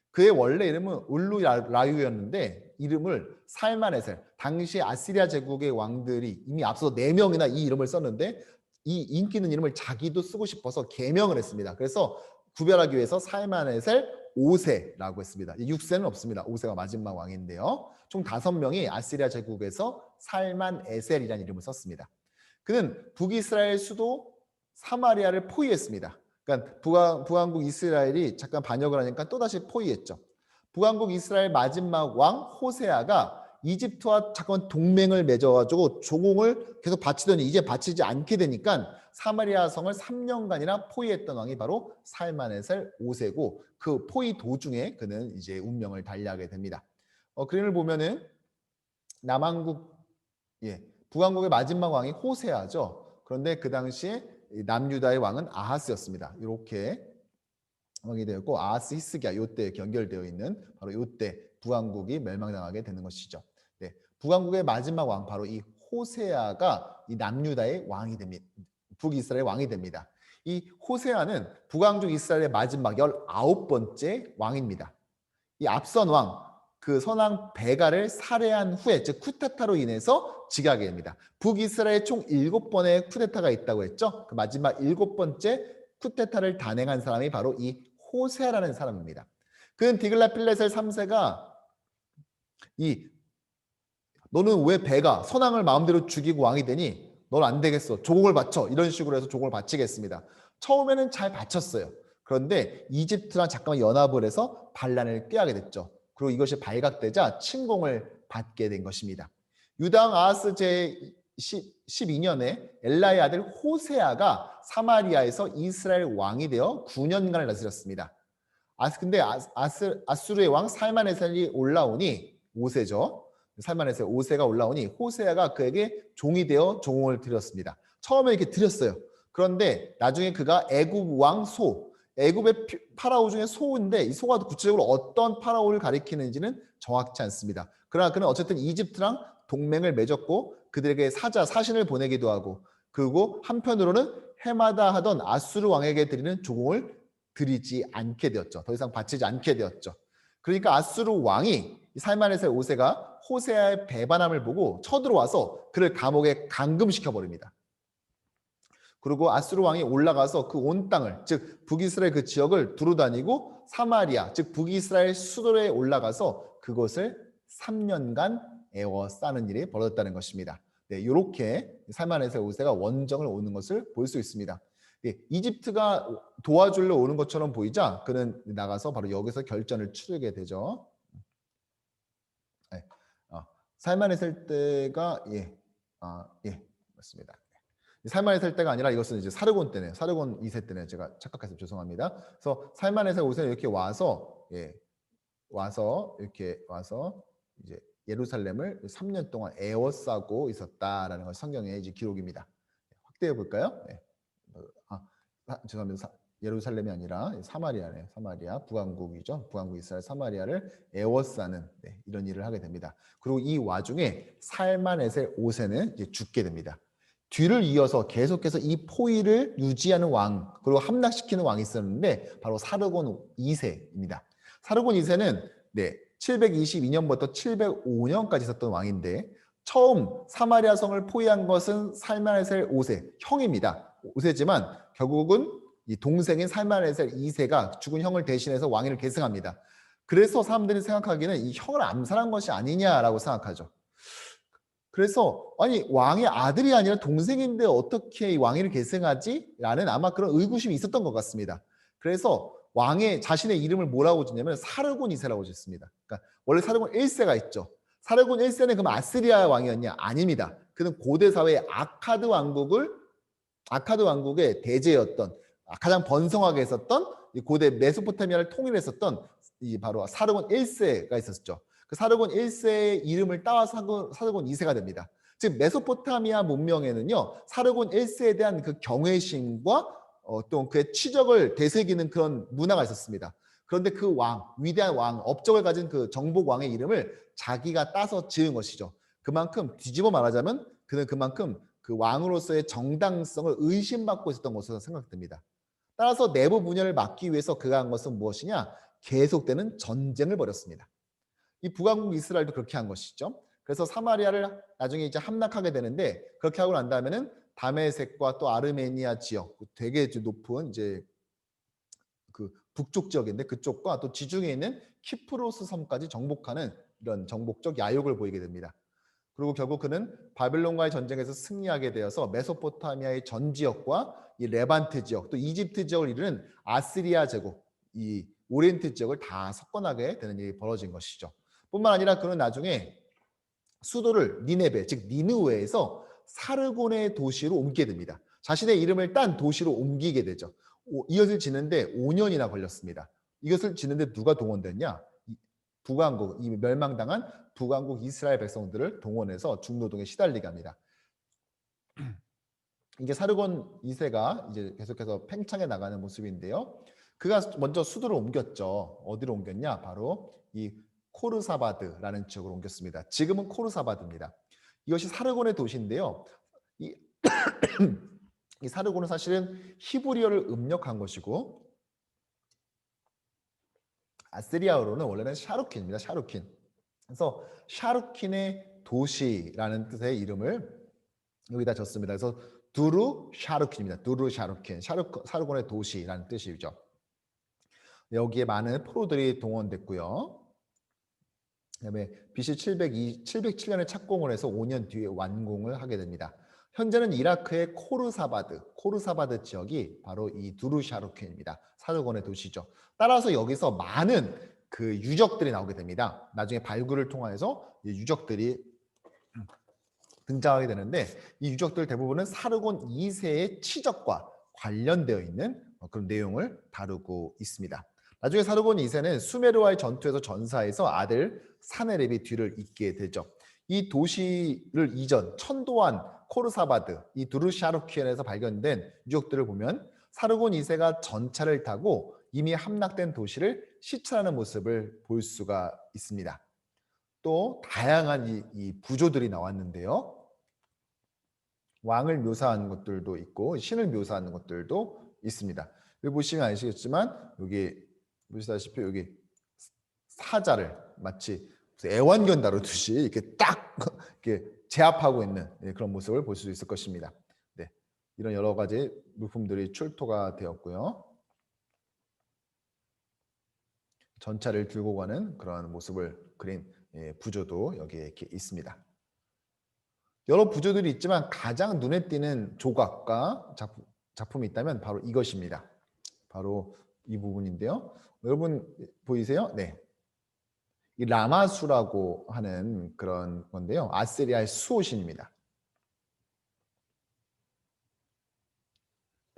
그의 원래 이름은 울루라유였는데 이름을 살만에셀, 당시 아스리아 제국의 왕들이 이미 앞서 4명이나 이 이름을 썼는데 이 인기 있는 이름을 자기도 쓰고 싶어서 개명을 했습니다. 그래서 구별하기 위해서 살만에셀 5세라고 했습니다. 6세는 없습니다. 5세가 마지막 왕인데요. 총 5명이 아스리아 제국에서 살만에셀이라는 이름을 썼습니다. 그는 북이스라엘 수도 사마리아를 포위했습니다. 그러니까 북왕국 이스라엘이 잠깐 반역을 하니까 또다시 포위했죠. 북왕국 이스라엘 마지막 왕 호세아가 이집트와 잠깐 동맹을 맺어가지고 조공을 계속 바치더니 이제 바치지 않게 되니까 사마리아 성을 3년간이나 포위했던 왕이 바로 살만에셀 5세고 그 포위 도중에 그는 이제 운명을 달리하게 됩니다. 그림을 보면은 남왕국, 북왕국의 마지막 왕이 호세아죠. 그런데 그 당시에 남유다의 왕은 아하스였습니다. 이렇게 왕이 되었고 아하스 히스기야 이때 연결되어 있는 바로 이때 북왕국이 멸망당하게 되는 것이죠. 북왕국의 마지막 왕 바로 이 호세아가 이 남유다의 왕이 됩니다. 북이스라엘 왕이 됩니다. 이 호세아는 북왕국 이스라엘의 마지막 19번째 왕입니다. 이 앞선 왕, 그 선왕 베가를 살해한 후에 즉 쿠데타로 인해서 즉위하게 됩니다. 북이스라엘 총 7번의 쿠데타가 있다고 했죠. 그 마지막 7번째 쿠데타를 단행한 사람이 바로 이 호세아라는 사람입니다. 그는 디글랏필레셀 3세가 너는 왜 베가 선왕을 마음대로 죽이고 왕이 되니? 넌 안 되겠어. 조공을 바쳐. 이런 식으로 해서 조공을 바치겠습니다. 처음에는 잘 바쳤어요. 그런데 이집트랑 잠깐만 연합을 해서 반란을 꾀하게 됐죠. 그리고 이것이 발각되자 침공을 받게 된 것입니다. 유다왕 아하스 제12년에 엘라의 아들 호세아가 사마리아에서 이스라엘 왕이 되어 9년간을 다스렸습니다. 근데 아수르의 왕 살만에셀이 올라오니 5세죠. 살만에셀 5세가 올라오니 호세아가 그에게 종이 되어 종을 드렸습니다. 처음에 이렇게 드렸어요. 그런데 나중에 그가 애굽 왕 애굽의 파라오 중에 소인데 이 소가 구체적으로 어떤 파라오를 가리키는지는 정확치 않습니다. 그러나 그는 어쨌든 이집트랑 동맹을 맺었고 그들에게 사신을 보내기도 하고 그리고 한편으로는 해마다 하던 아수르 왕에게 드리는 조공을 드리지 않게 되었죠. 더 이상 바치지 않게 되었죠. 그러니까 아수르 왕이 살만에셀 5세가 호세아의 배반함을 보고 쳐들어와서 그를 감옥에 감금시켜 버립니다. 그리고 아수르 왕이 올라가서 그 온 땅을 즉 북이스라엘 그 지역을 두루다니고 사마리아 즉 북이스라엘 수도에 올라가서 그것을 3년간 에워싸는 일이 벌어졌다는 것입니다. 이렇게 살만에셀 5세가 원정을 오는 것을 볼 수 있습니다. 이집트가 도와주려 오는 것처럼 보이자 그는 나가서 바로 여기서 결전을 치르게 되죠. 살만에셀 때가 맞습니다. 살만에셀 때가 아니라 이것은 이제 사르곤 때네요. 사르곤 2세 때네요. 제가 착각해서 죄송합니다. 그래서 살만에셀 5세는 이렇게 와서 이렇게 와서 이제 예루살렘을 3년 동안 에워싸고 있었다라는 것이 성경의 이제 기록입니다. 확대해 볼까요? 죄송합니다. 예루살렘이 아니라 사마리아네요. 사마리아 북왕국이죠. 북왕국 이스라엘 사마리아를 에워싸는 이런 일을 하게 됩니다. 그리고 이 와중에 살만에셀 5세는 이제 죽게 됩니다. 뒤를 이어서 계속해서 이 포위를 유지하는 왕 그리고 함락시키는 왕이 있었는데 바로 사르곤 2세입니다. 사르곤 2세는 722년부터 705년까지 있었던 왕인데 처음 사마리아 성을 포위한 것은 살만에셀 5세 형입니다. 5세지만 결국은 이 동생인 살만에셀 2세가 죽은 형을 대신해서 왕위를 계승합니다. 그래서 사람들이 생각하기에는 이 형을 암살한 것이 아니냐라고 생각하죠. 그래서 아니 왕의 아들이 아니라 동생인데 어떻게 이 왕위를 계승하지? 라는 아마 그런 의구심이 있었던 것 같습니다. 그래서 왕의 자신의 이름을 뭐라고 짓냐면 사르곤 2세라고 짓습니다. 그러니까 원래 사르곤 1세가 있죠. 사르곤 1세는 그럼 아스리아 왕이었냐? 아닙니다. 그는 고대 사회의 아카드 왕국의 대제였던 가장 번성하게 했었던 이 고대 메소포타미아를 통일했었던 이 바로 사르곤 1세가 있었죠. 그 사르곤 1세의 이름을 따와서 사르곤 2세가 됩니다. 즉 메소포타미아 문명에는요 사르곤 1세에 대한 그 경외심과 또 그의 치적을 되새기는 그런 문화가 있었습니다. 그런데 그 왕, 위대한 왕, 업적을 가진 그 정복 왕의 이름을 자기가 따서 지은 것이죠. 그만큼 뒤집어 말하자면 그는 그만큼 그 왕으로서의 정당성을 의심받고 있었던 것으로 생각됩니다. 따라서 내부 분열을 막기 위해서 그가 한 것은 무엇이냐? 계속되는 전쟁을 벌였습니다. 이 북왕국 이스라엘도 그렇게 한 것이죠. 그래서 사마리아를 나중에 이제 함락하게 되는데 그렇게 하고 난 다음에는 다메섹과 또 아르메니아 지역, 되게 높은 이제 그 북쪽 지역인데 그쪽과 또 지중해에 있는 키프로스 섬까지 정복하는 이런 정복적 야욕을 보이게 됩니다. 그리고 결국 그는 바빌론과의 전쟁에서 승리하게 되어서 메소포타미아의 전 지역과 이 레반트 지역 또 이집트 지역을 이루는 아시리아 제국 이 오리엔트 지역을 다 석권하게 되는 일이 벌어진 것이죠. 뿐만 아니라 그는 나중에 수도를 니네베 즉 니느웨에서 사르곤의 도시로 옮기게 됩니다. 자신의 이름을 딴 도시로 옮기게 되죠. 이것을 짓는데 5년이나 걸렸습니다. 이것을 짓는데 누가 동원됐냐? 북왕국, 이 멸망당한 북왕국 이스라엘 백성들을 동원해서 중노동에 시달리게 합니다. 이게 사르곤 2세가 이제 계속해서 팽창해 나가는 모습인데요. 그가 먼저 수도를 옮겼죠. 어디로 옮겼냐? 바로 이 코르사바드라는 지역으로 옮겼습니다. 지금은 코르사바드입니다. 이것이 사르곤의 도시인데요. 이, 이 사르곤은 사실은 히브리어를 음력한 것이고 아시리아어로는 원래는 샤루킨입니다. 샤루킨. 그래서 샤루킨의 도시라는 뜻의 이름을 여기다 줬습니다. 그래서 두루 샤루킨입니다. 두루 샤루킨. 사르곤의 도시라는 뜻이죠. 여기에 많은 포로들이 동원됐고요. 그다음에 BC 707년에 착공을 해서 5년 뒤에 완공을 하게 됩니다. 현재는 이라크의 코르사바드 지역이 바로 이 두루샤루킨입니다. 사르곤의 도시죠. 따라서 여기서 많은 그 유적들이 나오게 됩니다. 나중에 발굴을 통해서 유적들이 등장하게 되는데 이 유적들 대부분은 사르곤 2세의 치적과 관련되어 있는 그런 내용을 다루고 있습니다. 나중에 사르곤 2세는 수메르와의 전투에서 전사해서 아들 사네립이 뒤를 잇게 되죠. 이 도시를 이전 천도한 코르사바드, 이 두루샤루키엔에서 발견된 유적들을 보면 사르곤 2세가 전차를 타고 이미 함락된 도시를 시찰하는 모습을 볼 수가 있습니다. 또 다양한 이 부조들이 나왔는데요. 왕을 묘사하는 것들도 있고 신을 묘사하는 것들도 있습니다. 여기 보시면 아시겠지만 여기 보시다시피 여기 사자를 마치 애완견 다루듯이 이렇게 딱 이렇게 제압하고 있는 그런 모습을 볼 수 있을 것입니다. 네, 이런 여러 가지 물품들이 출토가 되었고요. 전차를 들고 가는 그런 모습을 그린 부조도 여기에 이렇게 있습니다. 여러 부조들이 있지만 가장 눈에 띄는 조각과 작품이 있다면 바로 이것입니다. 바로 이 부분인데요. 여러분 보이세요? 네. 이 라마수라고 하는 그런 건데요. 아시리아의 수호신입니다.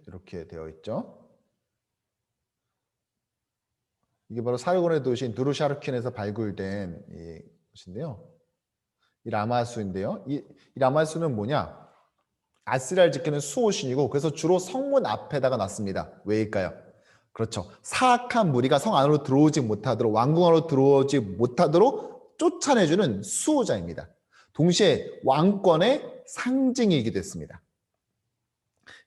이렇게 되어 있죠. 이게 바로 사르곤의 도시인 두루샤르킨에서 발굴된 것인데요. 이 라마수인데요. 이 라마수는 뭐냐? 아시리아를 지키는 수호신이고 그래서 주로 성문 앞에다가 놨습니다. 왜일까요? 그렇죠. 사악한 무리가 성 안으로 들어오지 못하도록 왕궁 안으로 들어오지 못하도록 쫓아내주는 수호자입니다. 동시에 왕권의 상징이기도 했습니다.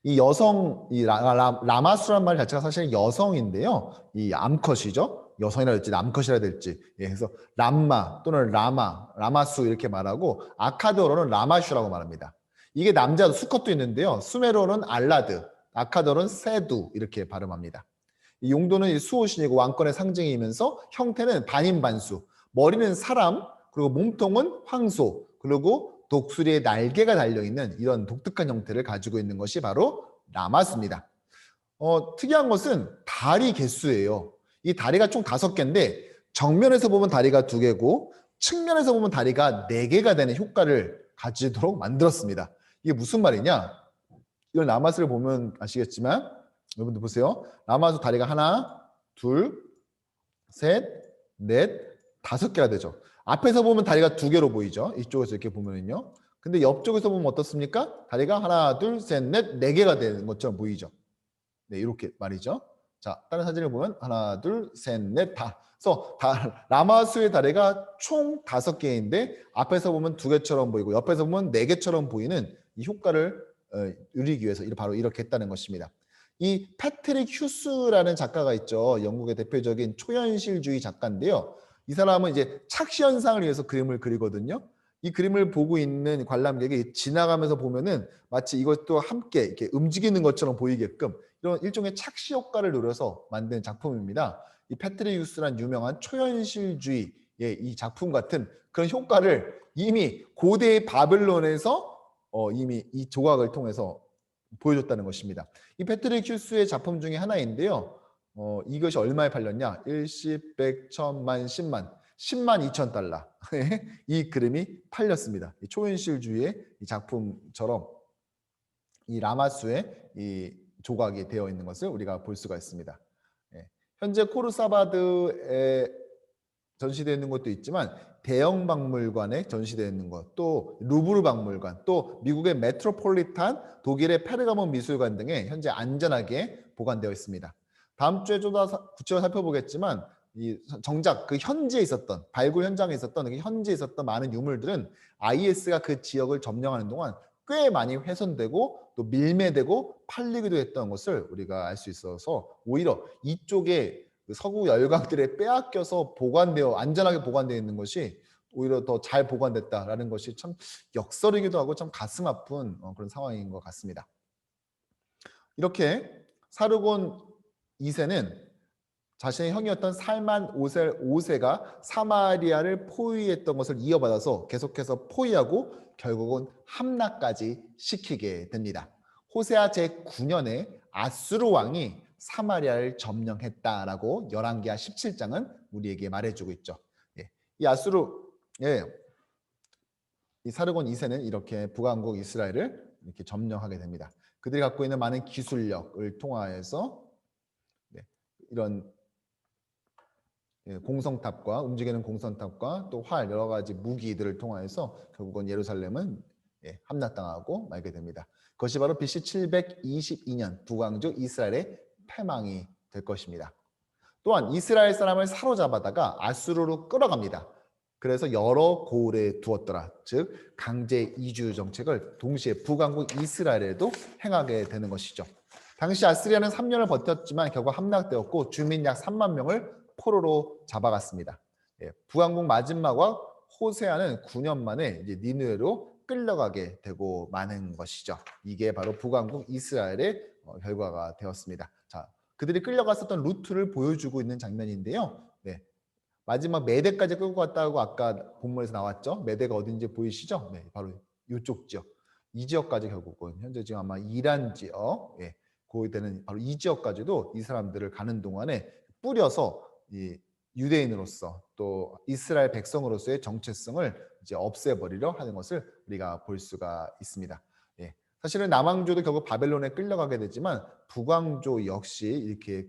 이 여성, 이 라마수란 말 자체가 사실 여성인데요. 이 암컷이죠. 여성이라 될지 남컷이라 될지. 그래서 람마 또는 라마수 이렇게 말하고 아카드어로는 라마슈라고 말합니다. 이게 남자 수컷도 있는데요. 수메르어는 알라드, 아카드어로는 세두 이렇게 발음합니다. 이 용도는 수호신이고 왕권의 상징이면서 형태는 반인반수. 머리는 사람, 그리고 몸통은 황소, 그리고 독수리의 날개가 달려있는 이런 독특한 형태를 가지고 있는 것이 바로 라마수입니다. 특이한 것은 다리 개수예요. 이 다리가 총 5개인데 정면에서 보면 다리가 2개고 측면에서 보면 다리가 4개가 되는 효과를 가지도록 만들었습니다. 이게 무슨 말이냐? 이걸 라마스를 보면 아시겠지만 여러분들 보세요. 라마수 다리가 하나, 둘, 셋, 넷, 다섯 개가 되죠. 앞에서 보면 다리가 두 개로 보이죠. 이쪽에서 이렇게 보면은요. 근데 옆쪽에서 보면 어떻습니까? 다리가 하나, 둘, 셋, 넷, 네 개가 되는 것처럼 보이죠. 네, 이렇게 말이죠. 자, 다른 사진을 보면 하나, 둘, 셋, 넷, 다. 그래서 라마수의 다리가 총 다섯 개인데 앞에서 보면 두 개처럼 보이고 옆에서 보면 네 개처럼 보이는 이 효과를 누리기 위해서 바로 이렇게 했다는 것입니다. 이 패트릭 휴스라는 작가가 있죠. 영국의 대표적인 초현실주의 작가인데요. 이 사람은 이제 착시 현상을 위해서 그림을 그리거든요. 이 그림을 보고 있는 관람객이 지나가면서 보면은 마치 이것도 함께 이렇게 움직이는 것처럼 보이게끔 이런 일종의 착시 효과를 노려서 만든 작품입니다. 이 패트릭 휴스란 유명한 초현실주의의 이 작품 같은 그런 효과를 이미 고대 바벨론에서 이미 이 조각을 통해서 보여줬다는 것입니다. 이 패트릭 휴스의 작품 중에 하나인데요. 이것이 얼마에 팔렸냐? 일십, 백, 천만, 십만, 10만 2천 달러. 이 그림이 팔렸습니다. 이 초현실주의의 이 작품처럼 이 라마수의 이 조각이 되어 있는 것을 우리가 볼 수가 있습니다. 현재 코르사바드에 전시되어 있는 것도 있지만 대형 박물관에 전시되어 있는 것, 또 루브르 박물관, 또 미국의 메트로폴리탄, 독일의 페르가몬 미술관 등에 현재 안전하게 보관되어 있습니다. 다음 주에 좀 더 구체적으로 살펴보겠지만 이 정작 그 현지에 있었던 발굴 현장에 있었던 현지에 있었던 많은 유물들은 IS가 그 지역을 점령하는 동안 꽤 많이 훼손되고 또 밀매되고 팔리기도 했던 것을 우리가 알 수 있어서 오히려 이쪽에 서구 열강들에 빼앗겨서 안전하게 보관되어 있는 것이 오히려 더 잘 보관됐다라는 것이 참 역설이기도 하고 참 가슴 아픈 그런 상황인 것 같습니다. 이렇게 사르곤 2세는 자신의 형이었던 살만 5세가 사마리아를 포위했던 것을 이어받아서 계속해서 포위하고 결국은 함락까지 시키게 됩니다. 호세아 제9년에 아수르 왕이 사마리아를 점령했다라고 열왕기하 17장은 우리에게 말해주고 있죠. 이 이 사르곤 2세는 이렇게 북왕국 이스라엘을 이렇게 점령하게 됩니다. 그들이 갖고 있는 많은 기술력을 통하여서 이런 공성탑과 움직이는 공성탑과 또 활 여러 가지 무기들을 통하여서 결국은 예루살렘은 함락당하고 말게 됩니다. 그것이 바로 BC 722년 북왕조 이스라엘의 패망이 될 것입니다. 또한 이스라엘 사람을 사로잡아다가 아수르로 끌어갑니다. 그래서 여러 고을에 두었더라. 즉 강제 이주 정책을 동시에 북왕국 이스라엘에도 행하게 되는 것이죠. 당시 아스리아는 3년을 버텼지만 결국 함락되었고 주민 약 3만 명을 포로로 잡아갔습니다. 북왕국 마지막과 호세아는 9년 만에 이제 니느웨로 끌려가게 되고 마는 것이죠. 이게 바로 북왕국 이스라엘의 결과가 되었습니다. 자, 그들이 끌려갔었던 루트를 보여주고 있는 장면인데요. 마지막 메대까지 끌고 갔다고 아까 본문에서 나왔죠. 메대가 어딘지 보이시죠? 바로 이쪽 지역. 이 지역까지 결국은 현재 지금 아마 이란 지역, 거기 되는 바로 이 지역까지도 이 사람들을 가는 동안에 뿌려서 이 유대인으로서 또 이스라엘 백성으로서의 정체성을 이제 없애버리려 하는 것을 우리가 볼 수가 있습니다. 사실은 남왕조도 결국 바벨론에 끌려가게 되지만 북왕조 역시 이렇게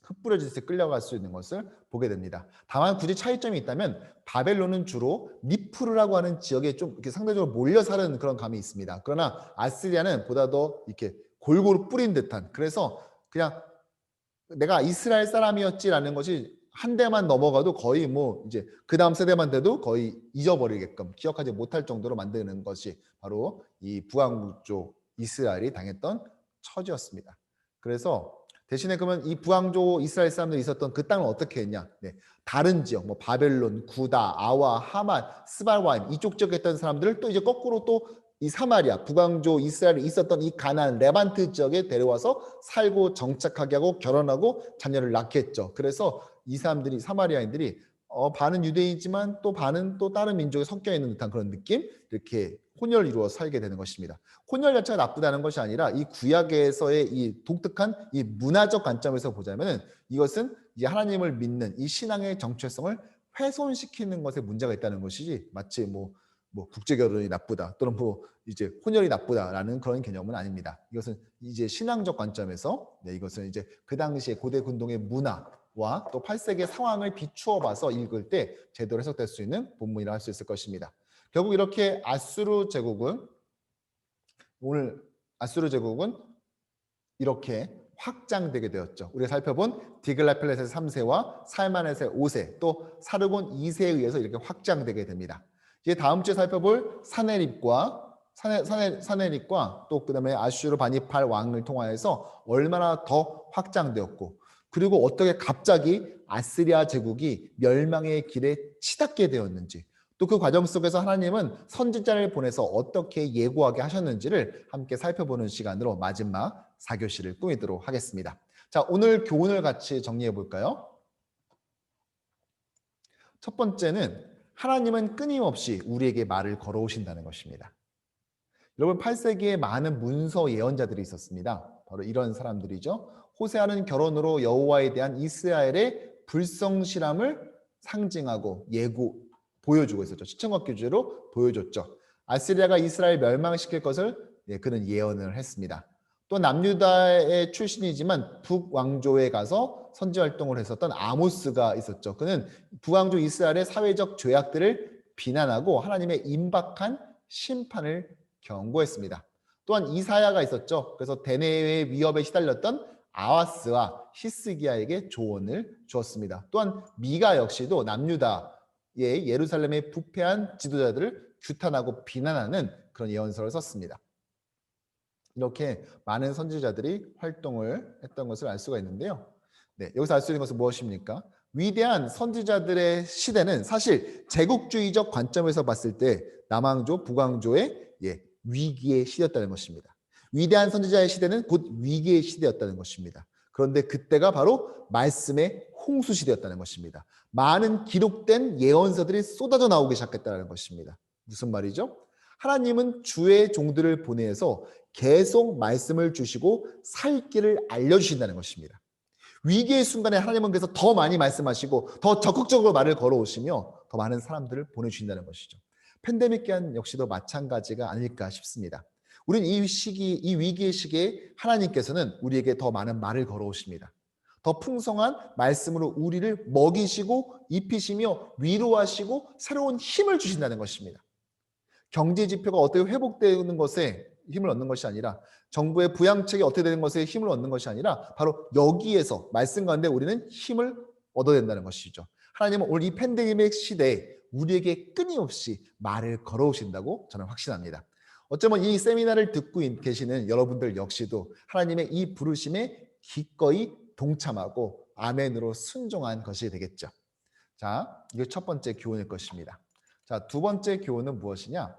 흩뿌려져서 끌려갈 수 있는 것을 보게 됩니다. 다만 굳이 차이점이 있다면 바벨론은 주로 니프르라고 하는 지역에 좀 이렇게 상대적으로 몰려 사는 그런 감이 있습니다. 그러나 아스리아는 보다 더 이렇게 골고루 뿌린 듯한, 그래서 그냥 내가 이스라엘 사람이었지라는 것이 한 대만 넘어가도 거의 뭐 이제 그 다음 세대만 돼도 거의 잊어버리게끔 기억하지 못할 정도로 만드는 것이 바로 이 북왕국 쪽 이스라엘이 당했던 처지였습니다. 그래서 대신에 그러면 이 북왕조 이스라엘 사람들이 있었던 그 땅을 어떻게 했냐? 다른 지역, 뭐 바벨론, 구다, 아와, 하만, 스발와임 이쪽 지역에 있던 사람들을 또 이제 거꾸로 또 이 사마리아, 북왕조 이스라엘이 있었던 이 가나안, 레반트 지역에 데려와서 살고 정착하게 하고 결혼하고 자녀를 낳게 했죠. 그래서 이 사람들이 사마리아인들이 반은 유대인이지만 또 반은 또 다른 민족에 섞여 있는 듯한 그런 느낌, 이렇게 혼혈을 이루어 살게 되는 것입니다. 혼혈 자체가 나쁘다는 것이 아니라 이 구약에서의 이 독특한 이 문화적 관점에서 보자면은 이것은 이제 하나님을 믿는 이 신앙의 정체성을 훼손시키는 것에 문제가 있다는 것이지, 마치 뭐 뭐 국제 결혼이 나쁘다 또는 뭐 이제 혼혈이 나쁘다라는 그런 개념은 아닙니다. 이것은 이제 신앙적 관점에서 이것은 이제 그 당시에 고대 근동의 문화와 또 8세기의 상황을 비추어 봐서 읽을 때 제대로 해석될 수 있는 본문이라 할 수 있을 것입니다. 결국 이렇게 아수르 제국은 이렇게 확장되게 되었죠. 우리가 살펴본 디글라필레세 3세와 살마네세 5세 또 사르곤 2세에 의해서 이렇게 확장되게 됩니다. 이제 다음 주에 살펴볼 사네립과 또 그다음에 아슈르 바니팔 왕을 통하여서 얼마나 더 확장되었고 그리고 어떻게 갑자기 아시리아 제국이 멸망의 길에 치닫게 되었는지 또 그 과정 속에서 하나님은 선지자를 보내서 어떻게 예고하게 하셨는지를 함께 살펴보는 시간으로 마지막 4교시를 꾸미도록 하겠습니다. 자, 오늘 교훈을 같이 정리해 볼까요? 첫 번째는 하나님은 끊임없이 우리에게 말을 걸어오신다는 것입니다. 여러분 8세기에 많은 문서 예언자들이 있었습니다. 바로 이런 사람들이죠. 호세아는 결혼으로 여호와에 대한 이스라엘의 불성실함을 상징하고 보여주고 있었죠. 시청각 규제로 보여줬죠. 아시리아가 이스라엘 멸망시킬 것을 그는 예언을 했습니다. 또 남유다의 출신이지만 북왕조에 가서 선지 활동을 했었던 아모스가 있었죠. 그는 북왕조 이스라엘의 사회적 죄악들을 비난하고 하나님의 임박한 심판을 경고했습니다. 또한 이사야가 있었죠. 그래서 대내의 위협에 시달렸던 아하스와 히스기야에게 조언을 주었습니다. 또한 미가 역시도 남유다의 예루살렘의 부패한 지도자들을 규탄하고 비난하는 그런 예언서를 썼습니다. 이렇게 많은 선지자들이 활동을 했던 것을 알 수가 있는데요. 여기서 알 수 있는 것은 무엇입니까? 위대한 선지자들의 시대는 사실 제국주의적 관점에서 봤을 때 남왕조, 북왕조의 위기의 시대였다는 것입니다. 위대한 선지자의 시대는 곧 위기의 시대였다는 것입니다. 그런데 그때가 바로 말씀의 홍수 시대였다는 것입니다. 많은 기록된 예언서들이 쏟아져 나오기 시작했다는 것입니다. 무슨 말이죠? 하나님은 주의 종들을 보내서 계속 말씀을 주시고 살 길을 알려주신다는 것입니다. 위기의 순간에 하나님은 그래서 더 많이 말씀하시고 더 적극적으로 말을 걸어오시며 더 많은 사람들을 보내주신다는 것이죠. 팬데믹 기간 역시도 마찬가지가 아닐까 싶습니다. 우리는 이 위기의 시기에 하나님께서는 우리에게 더 많은 말을 걸어오십니다. 더 풍성한 말씀으로 우리를 먹이시고 입히시며 위로하시고 새로운 힘을 주신다는 것입니다. 경제 지표가 어떻게 회복되는 것에 힘을 얻는 것이 아니라 정부의 부양책이 어떻게 되는 것에 힘을 얻는 것이 아니라 바로 여기에서 말씀 가운데 우리는 힘을 얻어야 된다는 것이죠. 하나님은 오늘 이 팬데믹 시대에 우리에게 끊임없이 말을 걸어오신다고 저는 확신합니다. 어쩌면 이 세미나를 듣고 계시는 여러분들 역시도 하나님의 이 부르심에 기꺼이 동참하고 아멘으로 순종한 것이 되겠죠. 자, 이게 첫 번째 교훈일 것입니다. 자, 두 번째 교훈은 무엇이냐?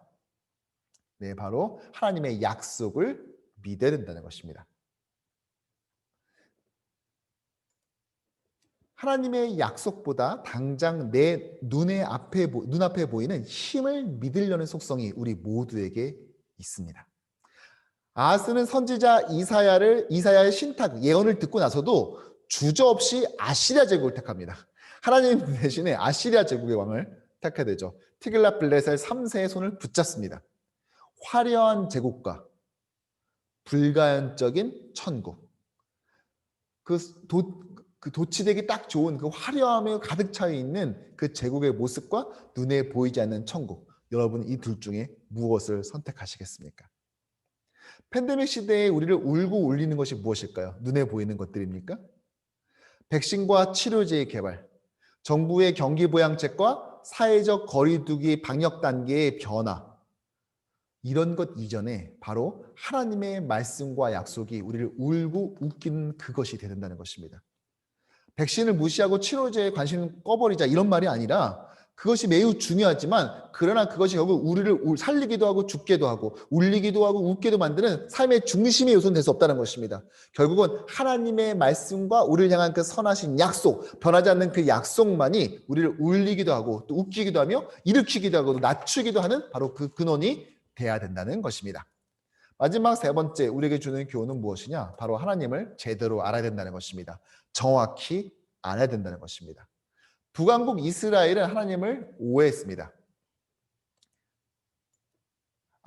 바로 하나님의 약속을 믿어야 된다는 것입니다. 하나님의 약속보다 당장 내 눈앞에 보이는 힘을 믿으려는 속성이 우리 모두에게 있습니다. 아하스는 선지자 이사야의 신탁 예언을 듣고 나서도 주저없이 아시리아 제국을 택합니다. 하나님 대신에 아시리아 제국의 왕을 택하게 되죠. 티글랏빌레셀 3세의 손을 붙잡습니다. 화려한 제국과 불가연적인 천국, 그 도치되기 딱 좋은 그 화려함에 가득 차 있는 그 제국의 모습과 눈에 보이지 않는 천국, 여러분 이 둘 중에 무엇을 선택하시겠습니까? 팬데믹 시대에 우리를 울고 울리는 것이 무엇일까요? 눈에 보이는 것들입니까? 백신과 치료제의 개발, 정부의 경기부양책과 사회적 거리두기 방역 단계의 변화, 이런 것 이전에 바로 하나님의 말씀과 약속이 우리를 울고 웃기는 그것이 된다는 것입니다. 백신을 무시하고 치료제에 관심을 꺼버리자 이런 말이 아니라 그것이 매우 중요하지만 그러나 그것이 결국 우리를 살리기도 하고 죽게도 하고 울리기도 하고 웃게도 만드는 삶의 중심의 요소는 될 수 없다는 것입니다. 결국은 하나님의 말씀과 우리를 향한 그 선하신 약속, 변하지 않는 그 약속만이 우리를 울리기도 하고 또 웃기기도 하며 일으키기도 하고 또 낮추기도 하는 바로 그 근원이 돼야 된다는 것입니다. 마지막 세 번째 우리에게 주는 교훈은 무엇이냐? 바로 하나님을 제대로 알아야 된다는 것입니다. 정확히 알아야 된다는 것입니다. 북왕국 이스라엘은 하나님을 오해했습니다.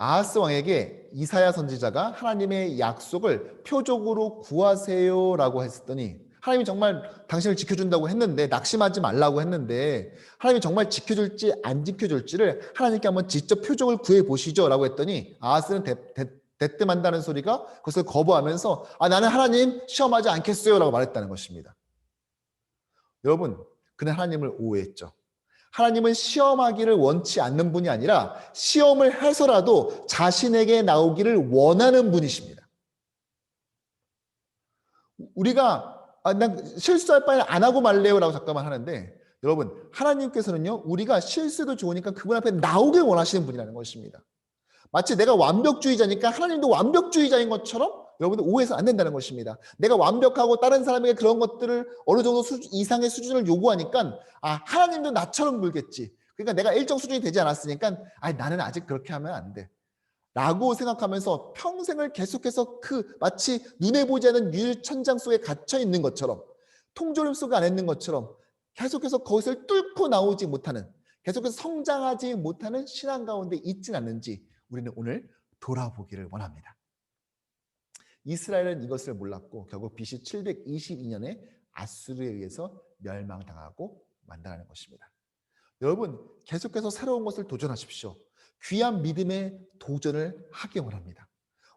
아하스 왕에게 이사야 선지자가 하나님의 약속을 표적으로 구하세요라고 했더니 하나님이 정말 당신을 지켜준다고 했는데 낙심하지 말라고 했는데 하나님이 정말 지켜줄지 안 지켜줄지를 하나님께 한번 직접 표적을 구해 보시죠라고 했더니 아하스는 대뜸한다는 소리가 그것을 거부하면서 나는 하나님 시험하지 않겠어요라고 말했다는 것입니다. 여러분, 그는 하나님을 오해했죠. 하나님은 시험하기를 원치 않는 분이 아니라 시험을 해서라도 자신에게 나오기를 원하는 분이십니다. 우리가 난 실수할 바에는 안 하고 말래요라고 잠깐만 하는데 여러분, 하나님께서는요 우리가 실수도 좋으니까 그분 앞에 나오길 원하시는 분이라는 것입니다. 마치 내가 완벽주의자니까 하나님도 완벽주의자인 것처럼 여러분들 오해해서 안 된다는 것입니다. 내가 완벽하고 다른 사람에게 그런 것들을 어느 정도 이상의 수준을 요구하니까 하나님도 나처럼 굴겠지. 그러니까 내가 일정 수준이 되지 않았으니까 나는 아직 그렇게 하면 안 돼. 라고 생각하면서 평생을 계속해서 마치 눈에 보이지 않는 유리천장 속에 갇혀 있는 것처럼 통조림 속에 안 있는 것처럼 계속해서 그것을 뚫고 나오지 못하는 계속해서 성장하지 못하는 신앙 가운데 있진 않는지 우리는 오늘 돌아보기를 원합니다. 이스라엘은 이것을 몰랐고 결국 BC 722년에 아수르에 의해서 멸망당하고 만다는 것입니다. 여러분 계속해서 새로운 것을 도전하십시오. 귀한 믿음의 도전을 하기 원합니다.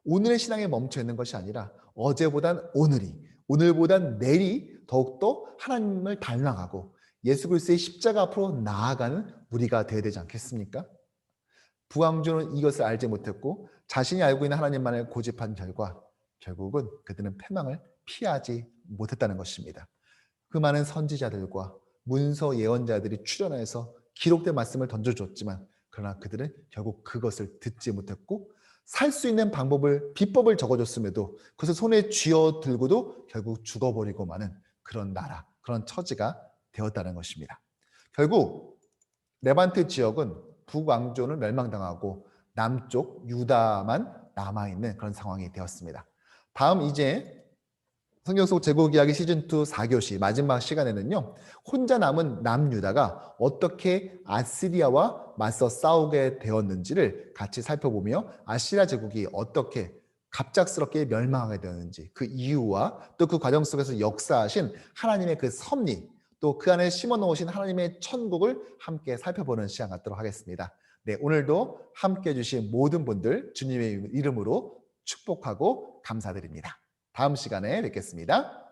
오늘의 신앙에 멈춰 있는 것이 아니라 어제보단 오늘이, 오늘보단 내일이 더욱더 하나님을 닮아가고 예수 그리스도의 십자가 앞으로 나아가는 우리가 되어야 되지 않겠습니까? 부왕조는 이것을 알지 못했고 자신이 알고 있는 하나님만을 고집한 결과 결국은 그들은 패망을 피하지 못했다는 것입니다. 그 많은 선지자들과 문서 예언자들이 출연해서 기록된 말씀을 던져줬지만 그러나 그들은 결국 그것을 듣지 못했고 살 수 있는 방법을 비법을 적어줬음에도 그것을 손에 쥐어들고도 결국 죽어버리고 마는 그런 나라, 그런 처지가 되었다는 것입니다. 결국 레반트 지역은 북왕조는 멸망당하고 남쪽 유다만 남아있는 그런 상황이 되었습니다. 다음 이제 성경 속 제국 이야기 시즌2 4교시 마지막 시간에는요. 혼자 남은 남유다가 어떻게 아시리아와 맞서 싸우게 되었는지를 같이 살펴보며 아시리아 제국이 어떻게 갑작스럽게 멸망하게 되었는지 그 이유와 또 그 과정 속에서 역사하신 하나님의 그 섭리 또 그 안에 심어놓으신 하나님의 천국을 함께 살펴보는 시간 갖도록 하겠습니다. 네, 오늘도 함께 해주신 모든 분들 주님의 이름으로 축복하고 감사드립니다. 다음 시간에 뵙겠습니다.